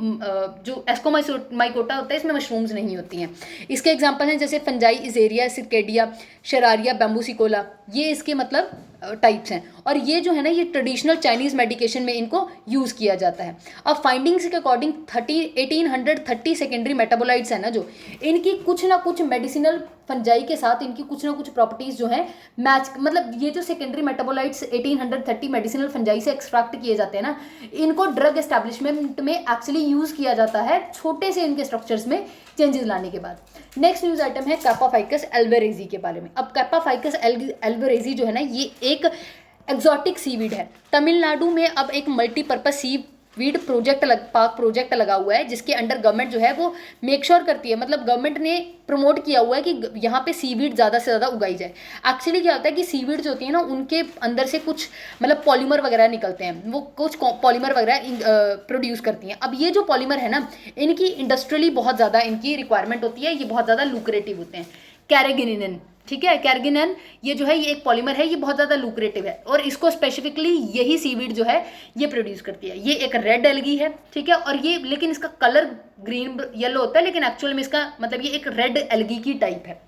जो एस्कोमाइकोटा होता है इसमें मशरूम्स नहीं होती हैं। इसके एग्जांपल हैं जैसे फंजाई इजेरिया, सिरकेडिया, शरारिया, बैम्बूसिकोला, ये इसके मतलब टाइप्स हैं। और ये जो है ना ये ट्रेडिशनल चाइनीज़ मेडिकेशन में इनको यूज़ किया जाता है। अब फाइंडिंग्स के अकॉर्डिंग 1830 सेकेंडरी मेटाबोलाइट्स हैं ना जो, इनकी कुछ ना कुछ मेडिसिनल फंजाई के साथ इनकी कुछ ना कुछ प्रॉपर्टीज़ जो हैं मैच, मतलब ये जो सेकेंडरी मेटाबोलाइट्स 1830 मेडिसिनल फंजाई से एक्सट्रैक्ट किए जाते हैं ना, इनको ड्रग एस्टैब्लिशमेंट में एक्चुअली यूज़ किया जाता है छोटे से इनके स्ट्रक्चर्स में चेंजेस लाने के बाद। नेक्स्ट न्यूज़ आइटम है कैपाफाइकस एल्वेरेजी के बारे में। अब कैपाफाइकस एल्वेरेजी जो है ना ये एक एक्जॉटिक सीवीड है। तमिलनाडु में अब एक मल्टीपर्पज सीवीड पार्क प्रोजेक्ट लगा हुआ है जिसके अंडर गवर्नमेंट जो है वो मेक श्योर करती है, मतलब गवर्नमेंट ने प्रमोट किया हुआ है कि यहाँ पे सीवीड ज़्यादा से ज़्यादा उगाई जाए। एक्चुअली क्या होता है कि सीवीड जो होती है ना उनके अंदर से कुछ मतलब पॉलीमर वगैरह निकलते हैं, वो कुछ पॉलीमर वगैरह प्रोड्यूस करती हैं। अब ये जो पॉलीमर है ना इनकी इंडस्ट्रियली बहुत ज़्यादा इनकी रिक्वायरमेंट होती है, ये बहुत ज़्यादा लुक्रेटिव होते हैं। कैरेगिनिन ठीक है। कैरगिनन ये जो है ये एक पॉलीमर है, ये बहुत ज़्यादा लुक्रेटिव है और इसको स्पेसिफिकली यही सीवीड जो है ये प्रोड्यूस करती है। ये एक रेड एल्गी है, ठीक है, और ये लेकिन इसका कलर ग्रीन येलो होता है, लेकिन एक्चुअल में इसका मतलब ये एक रेड एल्गी की टाइप है,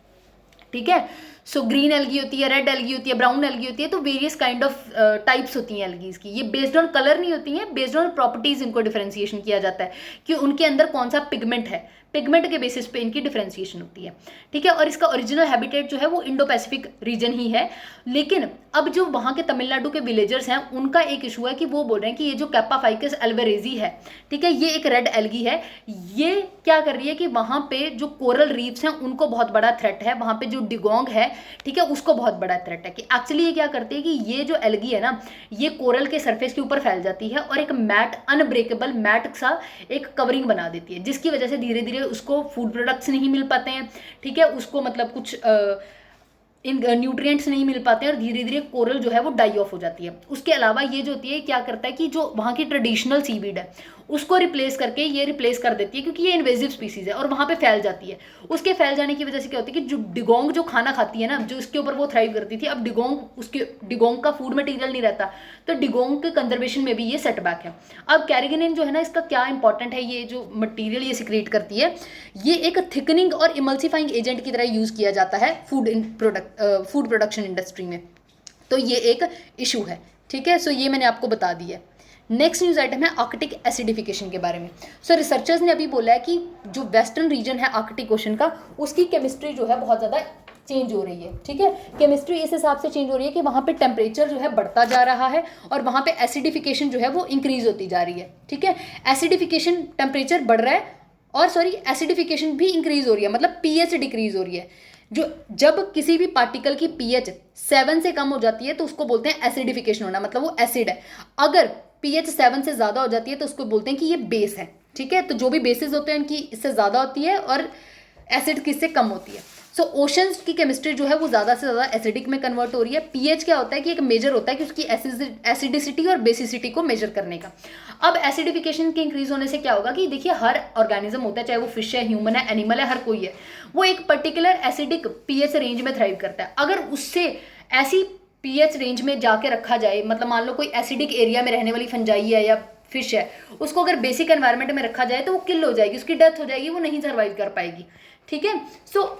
ठीक है। सो ग्रीन एल्गी होती है, रेड एल्गी होती है, ब्राउन एल्गी होती है, तो वेरियस काइंड ऑफ टाइप्स होती हैं एल्गीज की। ये बेस्ड ऑन कलर नहीं होती हैं, बेस्ड ऑन प्रॉपर्टीज इनको डिफरेंशिएशन किया जाता है कि उनके अंदर कौन सा पिगमेंट है, पिगमेंट के बेसिस पे इनकी डिफरेंशिएशन होती है, ठीक है। और इसका ओरिजिनल हैबिटेट जो है वो इंडो पैसिफिक रीजन ही है, लेकिन अब जो वहाँ के तमिलनाडु के विलेजर्स हैं उनका एक इशू है कि वो बोल रहे हैं कि ये जो कैपाफाइकस एल्वेरेजी है, ठीक है, ये एक रेड एल्गी है, ये क्या कर रही है कि वहाँ पे जो कोरल रीफ्स हैं उनको बहुत बड़ा थ्रेट है, वहाँ पे जो डिगोंग है, ठीक है, उसको बहुत बड़ा थ्रेट है। कि एक्चुअली ये क्या करती है कि ये जो एल्गी है ना, ये कोरल के सरफेस के ऊपर फैल जाती है और एक मैट, अनब्रेकेबल मैट सा एक कवरिंग बना देती है, जिसकी वजह से धीरे धीरे उसको फूड प्रोडक्ट्स नहीं मिल पाते हैं, ठीक है, उसको मतलब कुछ इन न्यूट्रिएंट्स नहीं मिल पाते हैं और धीरे धीरे कोरल जो है वो डाई ऑफ हो जाती है। उसके अलावा ये जो होती है क्या करता है कि जो वहाँ की ट्रेडिशनल सीवीड है उसको रिप्लेस करके ये रिप्लेस कर देती है, क्योंकि ये इन्वेजिव स्पीसीज है और वहाँ पे फैल जाती है। उसके फैल जाने की वजह से क्या होती है कि जो डिगोंग जो खाना खाती है ना, जो इसके ऊपर वो थ्राइव करती थी, अब डिगोंग का फूड मटेरियल नहीं रहता, तो डिगोंग के कंजर्वेशन में भी ये सेटबैक है। अब कैरगिनिन जो है ना, इसका क्या इंपॉर्टेंट है, ये जो मटीरियल ये सिक्रेट करती है, ये एक थिकनिंग और इमल्सिफाइंग एजेंट की तरह यूज़ किया जाता है फूड प्रोडक्शन इंडस्ट्री में, तो ये एक इशू है, ठीक है। सो ये मैंने आपको बता दी है। नेक्स्ट न्यूज़ आइटम है आर्कटिक एसिडिफिकेशन के बारे में। सो रिसर्चर्स ने अभी बोला है कि जो वेस्टर्न रीजन है आर्कटिक ओशन का, उसकी केमिस्ट्री जो है बहुत ज़्यादा चेंज हो रही है, ठीक है। केमिस्ट्री इस हिसाब से चेंज हो रही है कि वहाँ पे टेम्परेचर जो है बढ़ता जा रहा है और वहाँ पे एसिडिफिकेशन जो है वो इंक्रीज होती जा रही है, ठीक है। एसिडिफिकेशन, टेम्परेचर बढ़ रहा है और एसिडिफिकेशन भी इंक्रीज हो रही है, मतलब पीएच डिक्रीज हो रही है। जब किसी भी पार्टिकल की पीएच 7 से कम हो जाती है तो उसको बोलते हैं एसिडिफिकेशन होना, मतलब वो एसिड है। अगर पीएच 7 से ज़्यादा हो जाती है तो उसको बोलते हैं कि ये बेस है, ठीक है। तो जो भी बेसिस होते हैं उनकी इससे ज़्यादा होती है और एसिड किससे कम होती है। सो ओशंस की केमिस्ट्री जो है वो ज़्यादा से ज़्यादा एसिडिक में कन्वर्ट हो रही है। पीएच क्या होता है कि एक मेजर होता है कि उसकी एसिडिसिटी और बेसिसिटी को मेजर करने का। अब एसिडिफिकेशन के इंक्रीज होने से क्या होगा कि देखिए हर ऑर्गेनिज्म होता है, चाहे वो फिश है, ह्यूमन है, एनिमल है, हर कोई है, वो एक पर्टिकुलर एसिडिक पीएच रेंज में थ्राइव करता है। अगर उससे ऐसी पीएच रेंज में जाके रखा जाए, मतलब मान लो कोई एसिडिक एरिया में रहने वाली फंजाई है या फिश है, उसको अगर बेसिक एनवायरनमेंट में रखा जाए तो वो किल हो जाएगी, उसकी डेथ हो जाएगी, वो नहीं सर्वाइव कर पाएगी, ठीक है। सो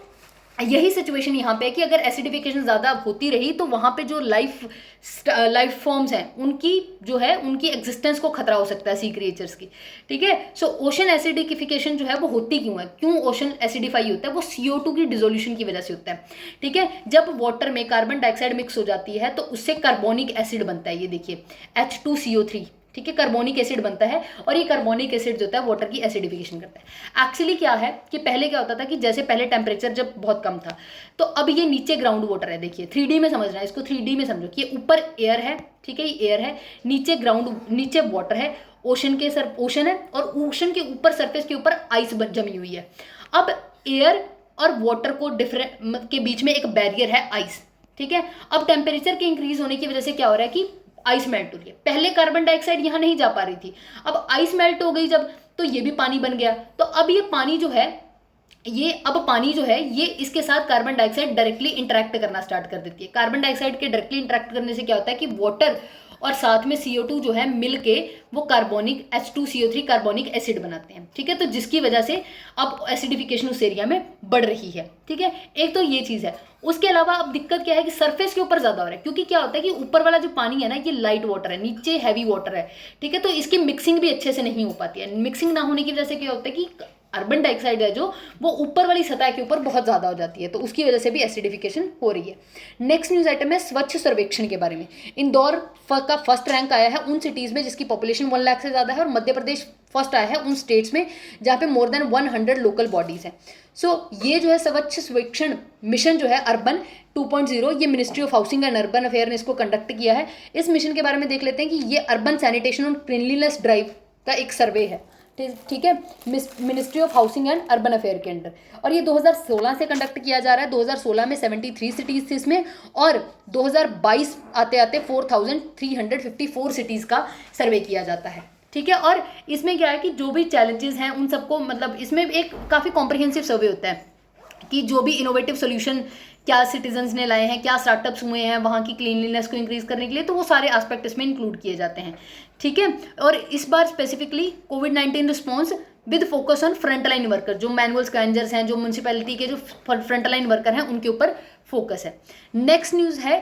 यही सिचुएशन यहाँ पे है कि अगर एसिडिफिकेशन ज़्यादा होती रही तो वहाँ पे जो लाइफ फॉर्म्स हैं उनकी जो है उनकी एग्जिस्टेंस को खतरा हो सकता है, सी क्रिएचर्स की, ठीक है। सो ओशन एसिडिफिकेशन जो है वो होती क्यों है, क्यों ओशन एसिडिफाई होता है, वो CO2 की डिसोल्यूशन की वजह से होता है, ठीक है। जब वाटर में कार्बन डाइऑक्साइड मिक्स हो जाती है तो उससे कार्बोनिक एसिड बनता है, ये देखिए H2CO3, ठीक है, कार्बोनिक एसिड बनता है और ये कार्बोनिक एसिड जो होता है वाटर की एसिडिफिकेशन करता है। एक्चुअली क्या है कि पहले क्या होता था कि जैसे पहले टेम्परेचर जब बहुत कम था तो अब ये नीचे ग्राउंड वाटर है, देखिए 3D में समझना है इसको, 3D में समझो कि ये ऊपर एयर है, ठीक है, ये एयर है, नीचे वाटर है, ओशन है और ओशन के ऊपर सरफेस के ऊपर आइस जमी हुई है। अब एयर और वाटर को डिफरेंट के बीच में एक बैरियर है आइस, ठीक है। अब टेम्परेचर के इंक्रीज होने की वजह से क्या हो रहा है कि आइस मेल्ट हो रही है। पहले कार्बन डाइऑक्साइड यहाँ नहीं जा पा रही थी, अब आइस मेल्ट हो गई जब, तो ये भी पानी बन गया। तो अब ये पानी जो है ये इसके साथ कार्बन डाइऑक्साइड डायरेक्टली इंटरेक्ट करना स्टार्ट कर देती है। कार्बन डाइऑक्साइड के डायरेक्टली इंटरेक्ट करने से क्या होता है कि वाटर और साथ में CO2 जो है मिल के वो कार्बोनिक H2CO3 कार्बोनिक एसिड बनाते हैं, ठीक है। तो जिसकी वजह से अब एसिडिफिकेशन उस एरिया में बढ़ रही है, ठीक है। एक तो ये चीज़ है। उसके अलावा अब दिक्कत क्या है कि सरफेस के ऊपर ज़्यादा हो रहा है, क्योंकि क्या होता है कि ऊपर वाला जो पानी है ना ये लाइट वाटर है, नीचे हैवी वाटर है, ठीक है। तो इसकी मिक्सिंग भी अच्छे से नहीं हो पाती है। मिक्सिंग ना होने की वजह से क्या होता है कि कार्बन डाइऑक्साइड है जो वो ऊपर वाली सतह के ऊपर बहुत ज़्यादा हो जाती है, तो उसकी वजह से भी एसिडिफिकेशन हो रही है। नेक्स्ट न्यूज़ आइटम है स्वच्छ सर्वेक्षण के बारे में। इंदौर का फर्स्ट रैंक आया है उन सिटीज़ में जिसकी पॉपुलेशन 1 लाख से ज़्यादा है और मध्य प्रदेश फर्स्ट आया है उन स्टेट्स में जहाँ पे मोर देन 100 लोकल बॉडीज़ हैं। सो ये जो है स्वच्छ सर्वेक्षण मिशन जो है अर्बन 2.0, ये ministry of housing and urban affair ने इसको कंडक्ट किया है। इस मिशन के बारे में देख लेते हैं कि ये अर्बन सैनिटेशन और क्लीनलीनेस ड्राइव का एक सर्वे है, ठीक है, ministry of housing and urban affair के अंडर, और ये 2016 से कंडक्ट किया जा रहा है। 2016 में 73 सिटीज़ थी इसमें और 2022 आते आते 4354 सिटीज़ का सर्वे किया जाता है, ठीक है। और इसमें क्या है कि जो भी चैलेंजेस हैं उन सबको, मतलब इसमें एक काफ़ी कॉम्प्रिहेंसिव सर्वे होता है कि जो भी इनोवेटिव सोल्यूशन क्या सिटीजन्स ने लाए हैं, क्या स्टार्टअप्स हुए हैं वहाँ की क्लीनलीनेस को इंक्रीज करने के लिए, तो वो सारे एस्पेक्ट इसमें इंक्लूड किए जाते हैं, ठीक है। और इस बार स्पेसिफिकली कोविड-19 response with focus on front line worker, जो मैनुअल स्कैंजर्स हैं, जो म्यूनसिपैलिटी के जो फ्रंट लाइन वर्कर हैं, उनके ऊपर फोकस है। नेक्स्ट न्यूज़ है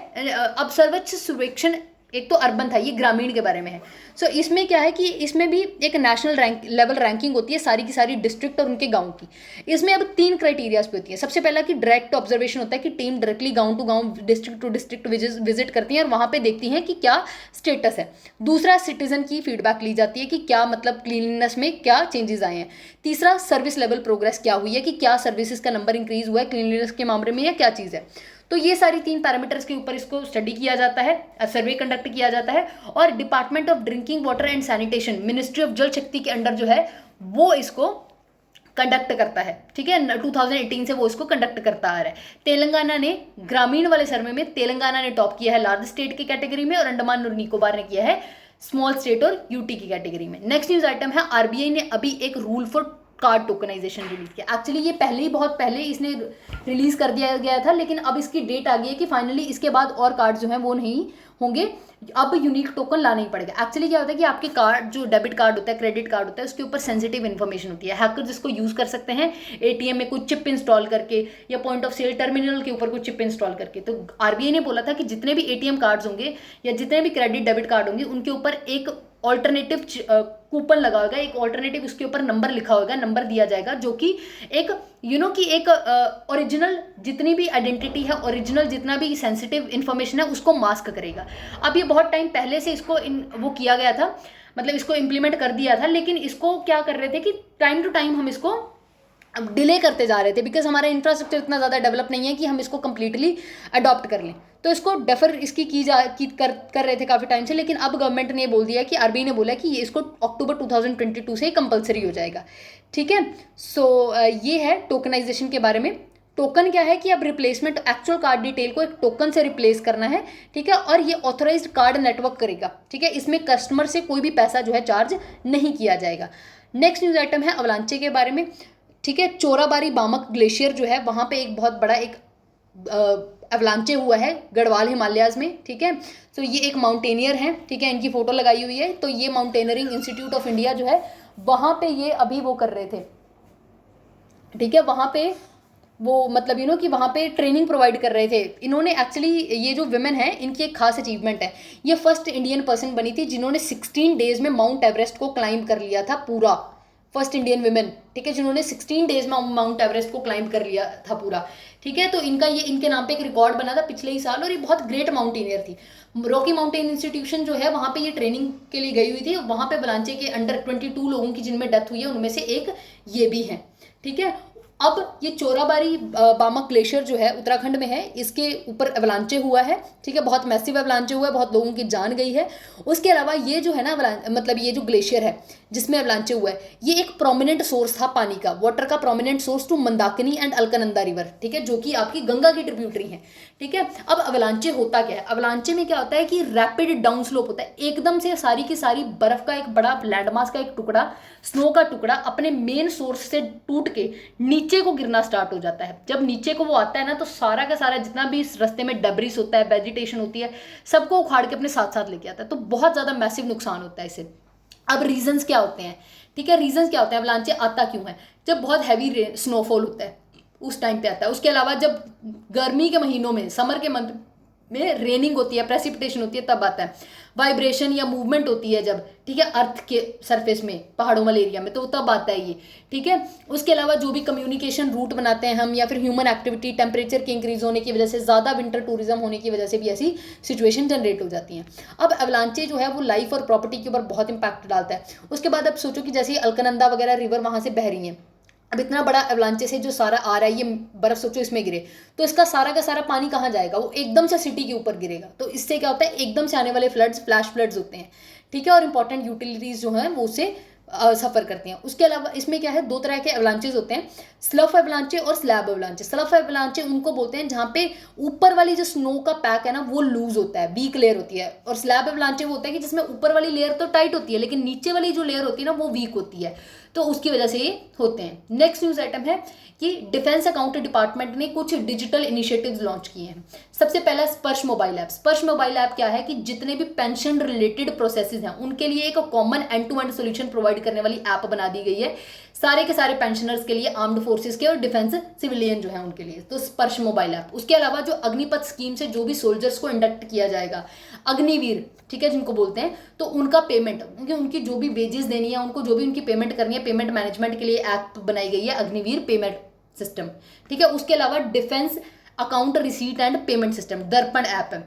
अब सर्वेक्षण सर्वेक्षण, एक तो अर्बन था, ये ग्रामीण के बारे में है। सो इसमें क्या है कि इसमें भी एक नेशनल लेवल रैंकिंग होती है सारी की सारी डिस्ट्रिक्ट और उनके गांव की। इसमें अब 3 क्राइटेरियाज पे होती है। सबसे पहला कि डायरेक्ट ऑब्जर्वेशन होता है कि टीम डायरेक्टली गांव टू गांव, डिस्ट्रिक्ट टू डिस्ट्रिक्ट विजिट करती है और वहाँ पे देखती हैं कि क्या स्टेटस है। दूसरा, सिटीजन की फीडबैक ली जाती है कि क्या मतलब क्लीनलीनेस में क्या चेंजेस आए हैं। तीसरा, सर्विस लेवल प्रोग्रेस क्या हुई है, कि क्या सर्विसेज का नंबर इंक्रीज हुआ है क्लीनलीनेस के मामले में या क्या चीज़ है। तो ये सारी 3 पैरामीटर्स के ऊपर इसको स्टडी किया जाता है, सर्वे कंडक्ट किया जाता है। और department of drinking water and sanitation, ministry of जल शक्ति के अंडर जो है वो इसको कंडक्ट करता है, ठीक है। 2018 से वो इसको कंडक्ट करता आ रहा है। तेलंगाना ने ग्रामीण वाले सर्वे में तेलंगाना ने टॉप किया है लार्ज स्टेट की कैटेगरी में, और अंडमान और निकोबार ने किया है स्मॉल स्टेट और यूटी की कैटेगरी में। नेक्स्ट न्यूज आइटम है, आरबीआई ने अभी एक rule for card tokenisation release किया। एक्चुअली ये पहले ही बहुत पहले इसने रिलीज कर दिया गया था, लेकिन अब इसकी डेट आ गई है कि फाइनली इसके बाद और कार्ड जो हैं वो नहीं होंगे, अब यूनिक टोकन लाना ही पड़ेगा। एक्चुअली क्या होता है कि आपके कार्ड, जो डेबिट कार्ड होता है, क्रेडिट कार्ड होता है, उसके ऊपर सेंसिटिव इन्फॉर्मेशन होती है। हैकर जिसको यूज कर सकते हैं एटीएम में कुछ चिप इंस्टॉल करके या पॉइंट ऑफ सेल टर्मिनल के ऊपर कुछ चिप इंस्टॉल करके। तो आरबीआई ने बोला था कि जितने भी एटीएम कार्ड्स होंगे या जितने भी क्रेडिट डेबिट कार्ड होंगे, उनके ऊपर एक ऑल्टरनेटिव कूपन लगा होगा, एक ऑल्टरनेटिव उसके ऊपर नंबर लिखा होगा, नंबर दिया जाएगा, जो कि एक कि एक ओरिजिनल जितनी भी आइडेंटिटी है, ओरिजिनल जितना भी सेंसिटिव इन्फॉर्मेशन है, उसको मास्क करेगा। अब ये बहुत टाइम पहले से इसको वो किया गया था, मतलब इसको इम्प्लीमेंट कर दिया था, लेकिन इसको क्या कर रहे थे कि टाइम टू टाइम हम इसको डिले करते जा रहे थे, बिकॉज हमारा इंफ्रास्ट्रक्चर इतना ज़्यादा डेवलप नहीं है कि हम इसको कम्प्लीटली अडॉप्ट कर लें। तो इसको डेफर इसकी कर रहे थे काफ़ी टाइम से, लेकिन अब गवर्नमेंट ने बोल दिया कि आरबीआई ने बोला कि ये इसको अक्टूबर 2022 से कंपलसरी हो जाएगा, ठीक है। सो ये है टोकनाइजेशन के बारे में। टोकन क्या है कि अब रिप्लेसमेंट एक्चुअल कार्ड डिटेल को एक टोकन से रिप्लेस करना है, ठीक है। और ये ऑथराइज्ड कार्ड नेटवर्क करेगा, ठीक है। इसमें कस्टमर से कोई भी पैसा जो है चार्ज नहीं किया जाएगा। नेक्स्ट न्यूज़ आइटम है अवलांचे के बारे में, ठीक है। चोराबारी बामक ग्लेशियर जो है वहाँ पे एक बहुत बड़ा एक अवलांचे हुआ है गढ़वाल हिमालयाज में, ठीक है। तो ये एक माउंटेनियर हैं, ठीक है, इनकी फोटो लगाई हुई है। तो ये माउंटेनियरिंग इंस्टीट्यूट ऑफ इंडिया जो है वहाँ पे ये अभी वो कर रहे थे, ठीक है। वहाँ पे वो मतलब कि वहाँ पे ट्रेनिंग प्रोवाइड कर रहे थे। इन्होंने एक्चुअली ये जो विमेन है इनकी एक खास अचीवमेंट है, ये फर्स्ट इंडियन पर्सन बनी थी जिन्होंने 16 डेज में माउंट एवरेस्ट को क्लाइंब कर लिया था पूरा। फर्स्ट इंडियन विमेन, ठीक है, जिन्होंने 16 डेज में माउंट एवरेस्ट को क्लाइंब कर लिया था पूरा, ठीक है। तो इनके नाम पे एक रिकॉर्ड बना था पिछले ही साल, और ये बहुत ग्रेट माउंटेनियर थी। रॉकी माउंटेन इंस्टीट्यूशन जो है वहाँ पे ये ट्रेनिंग के लिए गई हुई थी। वहाँ पे बलांचे के अंडर 22 लोगों की जिनमें डेथ हुई है, उनमें से एक ये भी है, ठीक है। अब ये चोराबारी बामक ग्लेशियर जो है उत्तराखंड में है, इसके ऊपर अवलांचे हुआ है, ठीक है। बहुत मैसिव अवलांचे हुआ है, बहुत लोगों की जान गई है। उसके अलावा ये जो है ना मतलब ये जो ग्लेशियर है जिसमें अवलांचे हुआ है, ये एक प्रोमिनेंट सोर्स था पानी का, वाटर का prominent source to Mandakini and Alaknanda river, ठीक है, जो कि आपकी गंगा की ट्रिब्यूटरी है, ठीक है। अब अवलांचे होता क्या है, अवलांचे में क्या होता है कि रैपिड डाउन स्लोप होता है, एकदम से सारी की सारी बर्फ का एक बड़ा लैंडमास का एक टुकड़ा, स्नो का टुकड़ा अपने मेन सोर्स से टूट के नीचे को गिरना स्टार्ट हो जाता है। जब नीचे को वो आता है ना, तो सारा का सारा जितना भी इस रास्ते में डेब्रिस होता है, वेजिटेशन होती है, सबको उखाड़ के अपने साथ साथ लेके आता है। तो बहुत ज़्यादा मैसिव नुकसान होता है इससे। अब रीजंस क्या होते हैं, ठीक है, रीजंस क्या होते हैं, अवलांचे आता क्यों है, जब बहुत हैवी स्नोफॉल होता है उस टाइम पे आता है। उसके अलावा जब गर्मी के महीनों में, समर के मंथ में रेनिंग होती है, प्रेसिपिटेशन होती है, तब आता है। वाइब्रेशन या मूवमेंट होती है जब, ठीक है, अर्थ के सरफेस में, पहाड़ों वाले एरिया में, तो तब आता है ये, ठीक है। उसके अलावा जो भी कम्युनिकेशन रूट बनाते हैं हम, या फिर ह्यूमन एक्टिविटी, टेम्परेचर के इंक्रीज होने की वजह से, ज़्यादा विंटर टूरिज्म होने की वजह से भी ऐसी सिचुएशन जनरेट हो जाती हैं। अब अवलांचे जो है वो लाइफ और प्रॉपर्टी के ऊपर बहुत इंपैक्ट डालता है। उसके बाद अब सोचो कि जैसे अलकनंदा वगैरह रिवर वहाँ से बह रही हैं, अब इतना बड़ा अवलांचे से जो सारा आ रहा है, ये बर्फ सोचो इसमें गिरे, तो इसका सारा का सारा पानी कहाँ जाएगा, वो एकदम से सिटी के ऊपर गिरेगा। तो इससे क्या होता है, एकदम से आने वाले फ्लड्स, फ्लैश फ्लड्स होते हैं, ठीक है, और इंपॉर्टेंट यूटिलिटीज जो हैं वो उससे सफ़र करते हैं। उसके अलावा इसमें क्या है, 2 तरह के अवलांचेज होते हैं, स्लफ अवलांचे और स्लैब अवलांचे। स्लफ अवलांचे उनको बोलते हैं जहाँ पे ऊपर वाली जो स्नो का पैक है ना वो लूज होता है, वीक लेयर होती है, और स्लैब अवलांचे वो होता है कि जिसमें ऊपर वाली लेयर तो टाइट होती है, लेकिन नीचे वाली जो लेयर होती है ना वो वीक होती है। तो उसकी वजह से ये होते हैं। नेक्स्ट न्यूज़ आइटम है कि डिफेंस अकाउंट डिपार्टमेंट ने कुछ डिजिटल इनिशिएटिव्स लॉन्च किए हैं। सबसे पहला स्पर्श मोबाइल ऐप। स्पर्श मोबाइल ऐप क्या है कि जितने भी पेंशन रिलेटेड प्रोसेसेस हैं उनके लिए एक common end to end solution provide करने वाली ऐप बना दी गई है, सारे के सारे पेंशनर्स के लिए, आर्म्ड फोर्सेस के और डिफेंस सिविलियन जो है उनके लिए, तो स्पर्श मोबाइल ऐप। उसके अलावा जो अग्निपथ स्कीम से जो भी सोल्जर्स को इंडक्ट किया जाएगा, अग्निवीर, ठीक है, जिनको बोलते हैं, तो उनका पेमेंट, उनकी जो भी वेजेस देनी है, उनको जो भी उनकी पेमेंट करनी है, पेमेंट मैनेजमेंट के लिए ऐप बनाई गई है अग्निवीर पेमेंट सिस्टम, ठीक है। उसके अलावा defence account receipt and payment system, दर्पण ऐप है,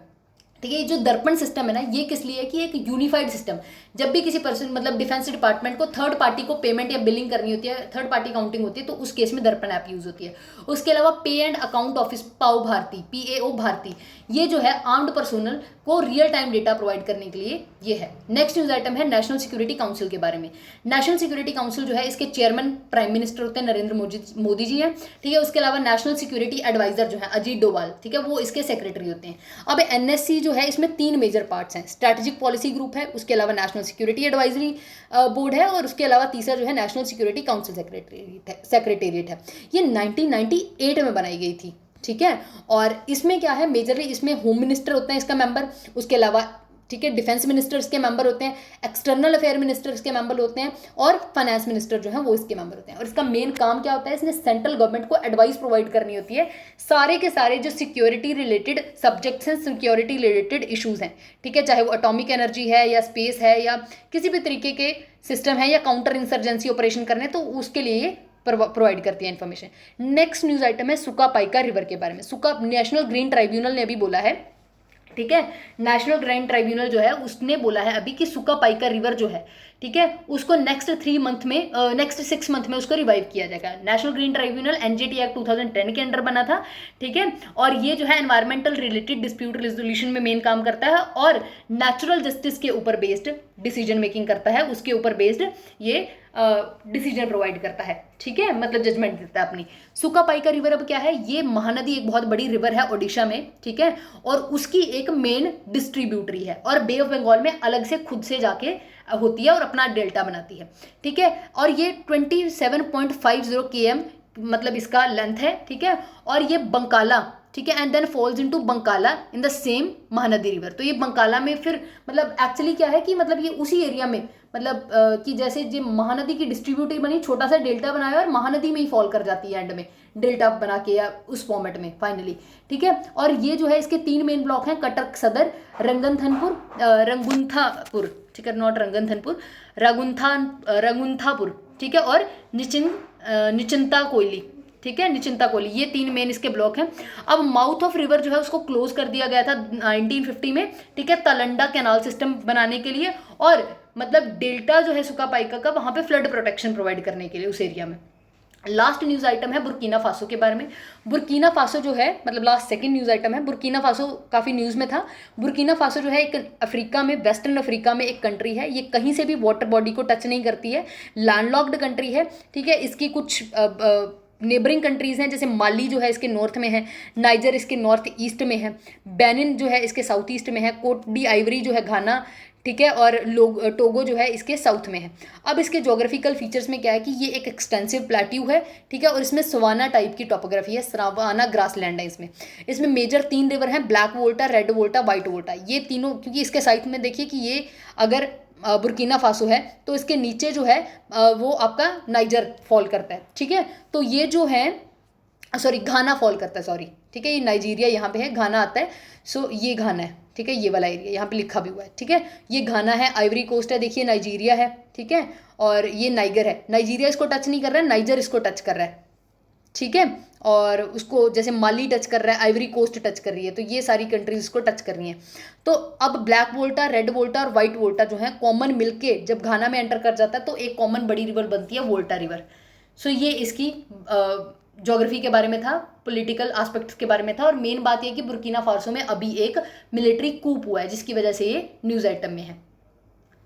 ठीक है। ये जो दर्पण सिस्टम है ना, ये किस लिए है कि एक यूनिफाइड सिस्टम, जब भी किसी पर्सन मतलब डिफेंस डिपार्टमेंट को थर्ड पार्टी को पेमेंट या बिलिंग करनी होती है, थर्ड पार्टी काउंटिंग होती है, तो उस केस में दर्पण ऐप यूज होती है। उसके अलावा पे एंड अकाउंट ऑफिस पाओ भारती, PAO भारती, ये जो है आर्म्ड पर्सोनल को रियल टाइम डेटा प्रोवाइड करने के लिए ये है। नेक्स्ट न्यूज आइटम है नेशनल सिक्योरिटी काउंसिल के बारे में। नेशनल सिक्योरिटी काउंसिल जो है इसके चेयरमैन प्राइम मिनिस्टर होते हैं नरेंद्र मोदी जी हैं, ठीक है। उसके अलावा नेशनल सिक्योरिटी एडवाइजर जो है अजीत डोभाल, ठीक है, वो इसके सेक्रेटरी होते हैं। अब NSC जो है इसमें 3 मेजर पार्ट्स हैं। स्ट्रैटेजिक पॉलिसी ग्रुप है, उसके अलावा नेशनल सिक्योरिटी एडवाइजरी बोर्ड है, और उसके अलावा तीसरा जो है नेशनल सिक्योरिटी काउंसिल सेक्रेटेरिएट है। ये 1998 में बनाई गई थी, ठीक है। और इसमें क्या है, मेजरली इसमें होम मिनिस्टर होते हैं इसका मेंबर, उसके अलावा, ठीक है, डिफेंस मिनिस्टर इसके मेंबर होते हैं, एक्सटर्नल अफेयर मिनिस्टर इसके मेंबर होते हैं, और फाइनेंस मिनिस्टर जो है वो इसके मेंबर होते हैं। और इसका मेन काम क्या होता है, इसने सेंट्रल गवर्नमेंट को एडवाइस प्रोवाइड करनी होती है, सारे के सारे जो सिक्योरिटी रिलेटेड सब्जेक्ट्स हैं, सिक्योरिटी रिलेटेड इशूज़ हैं, ठीक है, चाहे वो एटॉमिक एनर्जी है या स्पेस है या किसी भी तरीके के सिस्टम है या काउंटर इंसर्जेंसी ऑपरेशन करने, तो उसके लिए ये प्रोवाइड करती है इन्फॉर्मेशन। नेक्स्ट न्यूज़ आइटम है सुका पाइका रिवर के बारे में। सुका नेशनल ग्रीन ट्राइब्यूनल ने अभी बोला है, ठीक है, नेशनल ग्रीन ट्राइब्यूनल जो है उसने बोला है अभी कि सुका पाइका रिवर जो है, ठीक है, उसको नेक्स्ट 6 मंथ में उसको रिवाइव किया जाएगा। National green tribunal NGT act 2010 के अंडर बना था, ठीक है, और ये जो है एनवायरमेंटल रिलेटेड डिस्प्यूट रेजोल्यूशन में मेन काम करता है और नेचुरल जस्टिस के ऊपर बेस्ड डिसीजन मेकिंग करता है, उसके ऊपर बेस्ड ये डिसीजन प्रोवाइड करता है, ठीक है, मतलब जजमेंट देता है अपनी। सुका पाइका रिवर अब क्या है, ये महानदी एक बहुत बड़ी रिवर है ओडिशा में, ठीक है, और उसकी एक मेन डिस्ट्रीब्यूटरी है और बे ऑफ बंगाल में अलग से खुद से जाके होती है और अपना डेल्टा बनाती है, ठीक है। और ये 27.50 km मतलब इसका लेंथ है, ठीक है, और ये बंकाला, ठीक है, and then falls into Bankala in the same Mahanadi river. तो ये बंकाला में फिर मतलब एक्चुअली क्या है कि मतलब ये उसी एरिया में मतलब कि जैसे जो महानदी की डिस्ट्रीब्यूटरी बनी, छोटा सा डेल्टा बनाया और महानदी में ही फॉल कर जाती है एंड में डेल्टा बना के या उस फॉर्मेट में फाइनली, ठीक है। और ये जो है इसके 3 मेन ब्लॉक हैं, कटक सदर, रंगुंथापुर, ठीक है, नॉट रंगनथनपुर, रंगुंथापुर, ठीक है, और निचिंता कोयली, ठीक है, निचिंता कोयली, ये 3 मेन इसके ब्लॉक हैं। अब माउथ ऑफ रिवर जो है उसको क्लोज कर दिया गया था 1950 में, ठीक है, तलंडा कैनाल सिस्टम बनाने के लिए और मतलब डेल्टा जो है सुका पाइका का वहाँ पे फ्लड प्रोटेक्शन प्रोवाइड करने के लिए उस एरिया में। लास्ट न्यूज़ आइटम है बुर्किना फासो के बारे में। बुर्किना फासो जो है मतलब लास्ट सेकंड न्यूज़ आइटम है, बुर्किना फासो काफ़ी न्यूज़ में था। बुर्किना फासो जो है एक अफ्रीका में, वेस्टर्न अफ्रीका में एक कंट्री है, ये कहीं से भी वाटर बॉडी को टच नहीं करती है, लैंडलॉक्ड कंट्री है, ठीक है। इसकी कुछ नेबरिंग कंट्रीज़ हैं, जैसे माली जो है इसके नॉर्थ में है, नाइजर इसके नॉर्थ ईस्ट में है, बेनिन जो है इसके साउथ ईस्ट में है, कोट डी आइवरी जो है घाना, ठीक है, और टोगो जो है इसके साउथ में है। अब इसके जोग्राफिकल फीचर्स में क्या है कि ये एक एक्सटेंसिव प्लेट्यू है, ठीक है, और इसमें सवाना टाइप की टोपोग्राफी है, सवाना ग्रासलैंड है इसमें मेजर 3 रिवर हैं, ब्लैक वोल्टा, रेड वोल्टा, वाइट वोल्टा, ये तीनों, क्योंकि इसके साइड में देखिए कि ये अगर बुर्किना फासो है तो इसके नीचे जो है वो आपका नाइजर फॉल करता है, ठीक है। तो ये जो है सॉरी घाना फॉल करता है, सॉरी, ठीक है, ये नाइजीरिया यहाँ पे है, घाना आता है, सो ये घाना है, ठीक है, ये वाला एरिया यहाँ पे लिखा भी हुआ है, ठीक है, ये घाना है, आइवरी कोस्ट है, देखिए नाइजीरिया है, ठीक है, और ये नाइगर है, नाइजीरिया इसको टच नहीं कर रहा है, नाइजर इसको टच कर रहा है, ठीक है, और उसको जैसे माली टच कर रहा है, आइवरी कोस्ट टच कर रही है, तो ये सारी कंट्रीज इसको टच कर रही हैं। तो अब ब्लैक वोल्टा, रेड वोल्टा और वाइट वोल्टा जो है कॉमन मिलके जब घाना में एंटर कर जाता है तो एक कॉमन बड़ी रिवर बनती है, वोल्टा रिवर। सो ये इसकी ज्योग्राफी के बारे में था, पॉलिटिकल एस्पेक्ट्स के बारे में था, और मेन बात यह कि बुर्किना फासो में अभी एक मिलिट्री कूप हुआ है जिसकी वजह से ये न्यूज़ आइटम में है,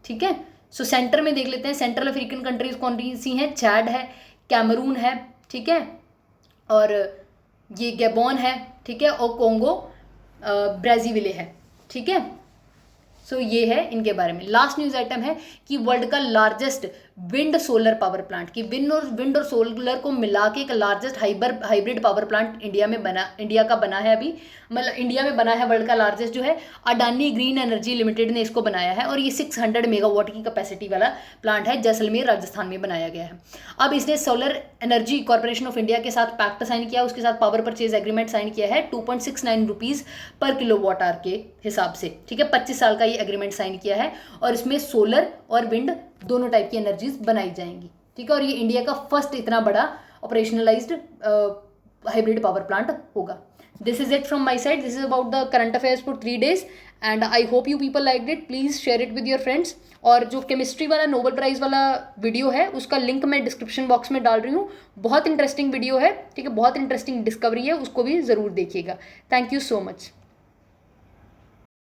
ठीक है। सो सेंटर में देख लेते हैं, सेंट्रल अफ्रीकन कंट्रीज कौन सी हैं, चैड है, कैमरून है, ठीक है, और ये गैबोन है, ठीक है, और कोंगो ब्राज़ीविले है, ठीक है। सो ये है इनके बारे में। लास्ट न्यूज़ आइटम है कि वर्ल्ड का largest wind solar power plant की विंड और सोलर को मिला के एक largest hybrid power plant India का बना है अभी, मतलब इंडिया में बना है, वर्ल्ड का लार्जेस्ट जो है अडानी ग्रीन एनर्जी लिमिटेड ने इसको बनाया है और ये 600 मेगावाट की कैपेसिटी वाला प्लांट है, जैसलमेर राजस्थान में बनाया गया है। अब इसने solar energy corporation of India के साथ पैक्ट साइन किया, उसके साथ पावर परचेज एग्रीमेंट साइन किया है 2.69 रुपीज़ पर किलोवाट आवर के हिसाब से, ठीक है। 25 साल का ये एग्रीमेंट साइन किया है और इसमें सोलर और विंड दोनों टाइप की एनर्जीज बनाई जाएंगी, ठीक है। और ये इंडिया का फर्स्ट इतना बड़ा ऑपरेशनलाइज्ड हाइब्रिड पावर प्लांट होगा। This is it from my side. This is about the current affairs for 3 days and I hope you people liked it. Please share it with your friends. और जो chemistry वाला Nobel prize वाला video है उसका link मैं description box में डाल रही हूँ, बहुत इंटरेस्टिंग वीडियो है, ठीक है, बहुत इंटरेस्टिंग डिस्कवरी है, उसको भी ज़रूर देखिएगा। Thank you so much.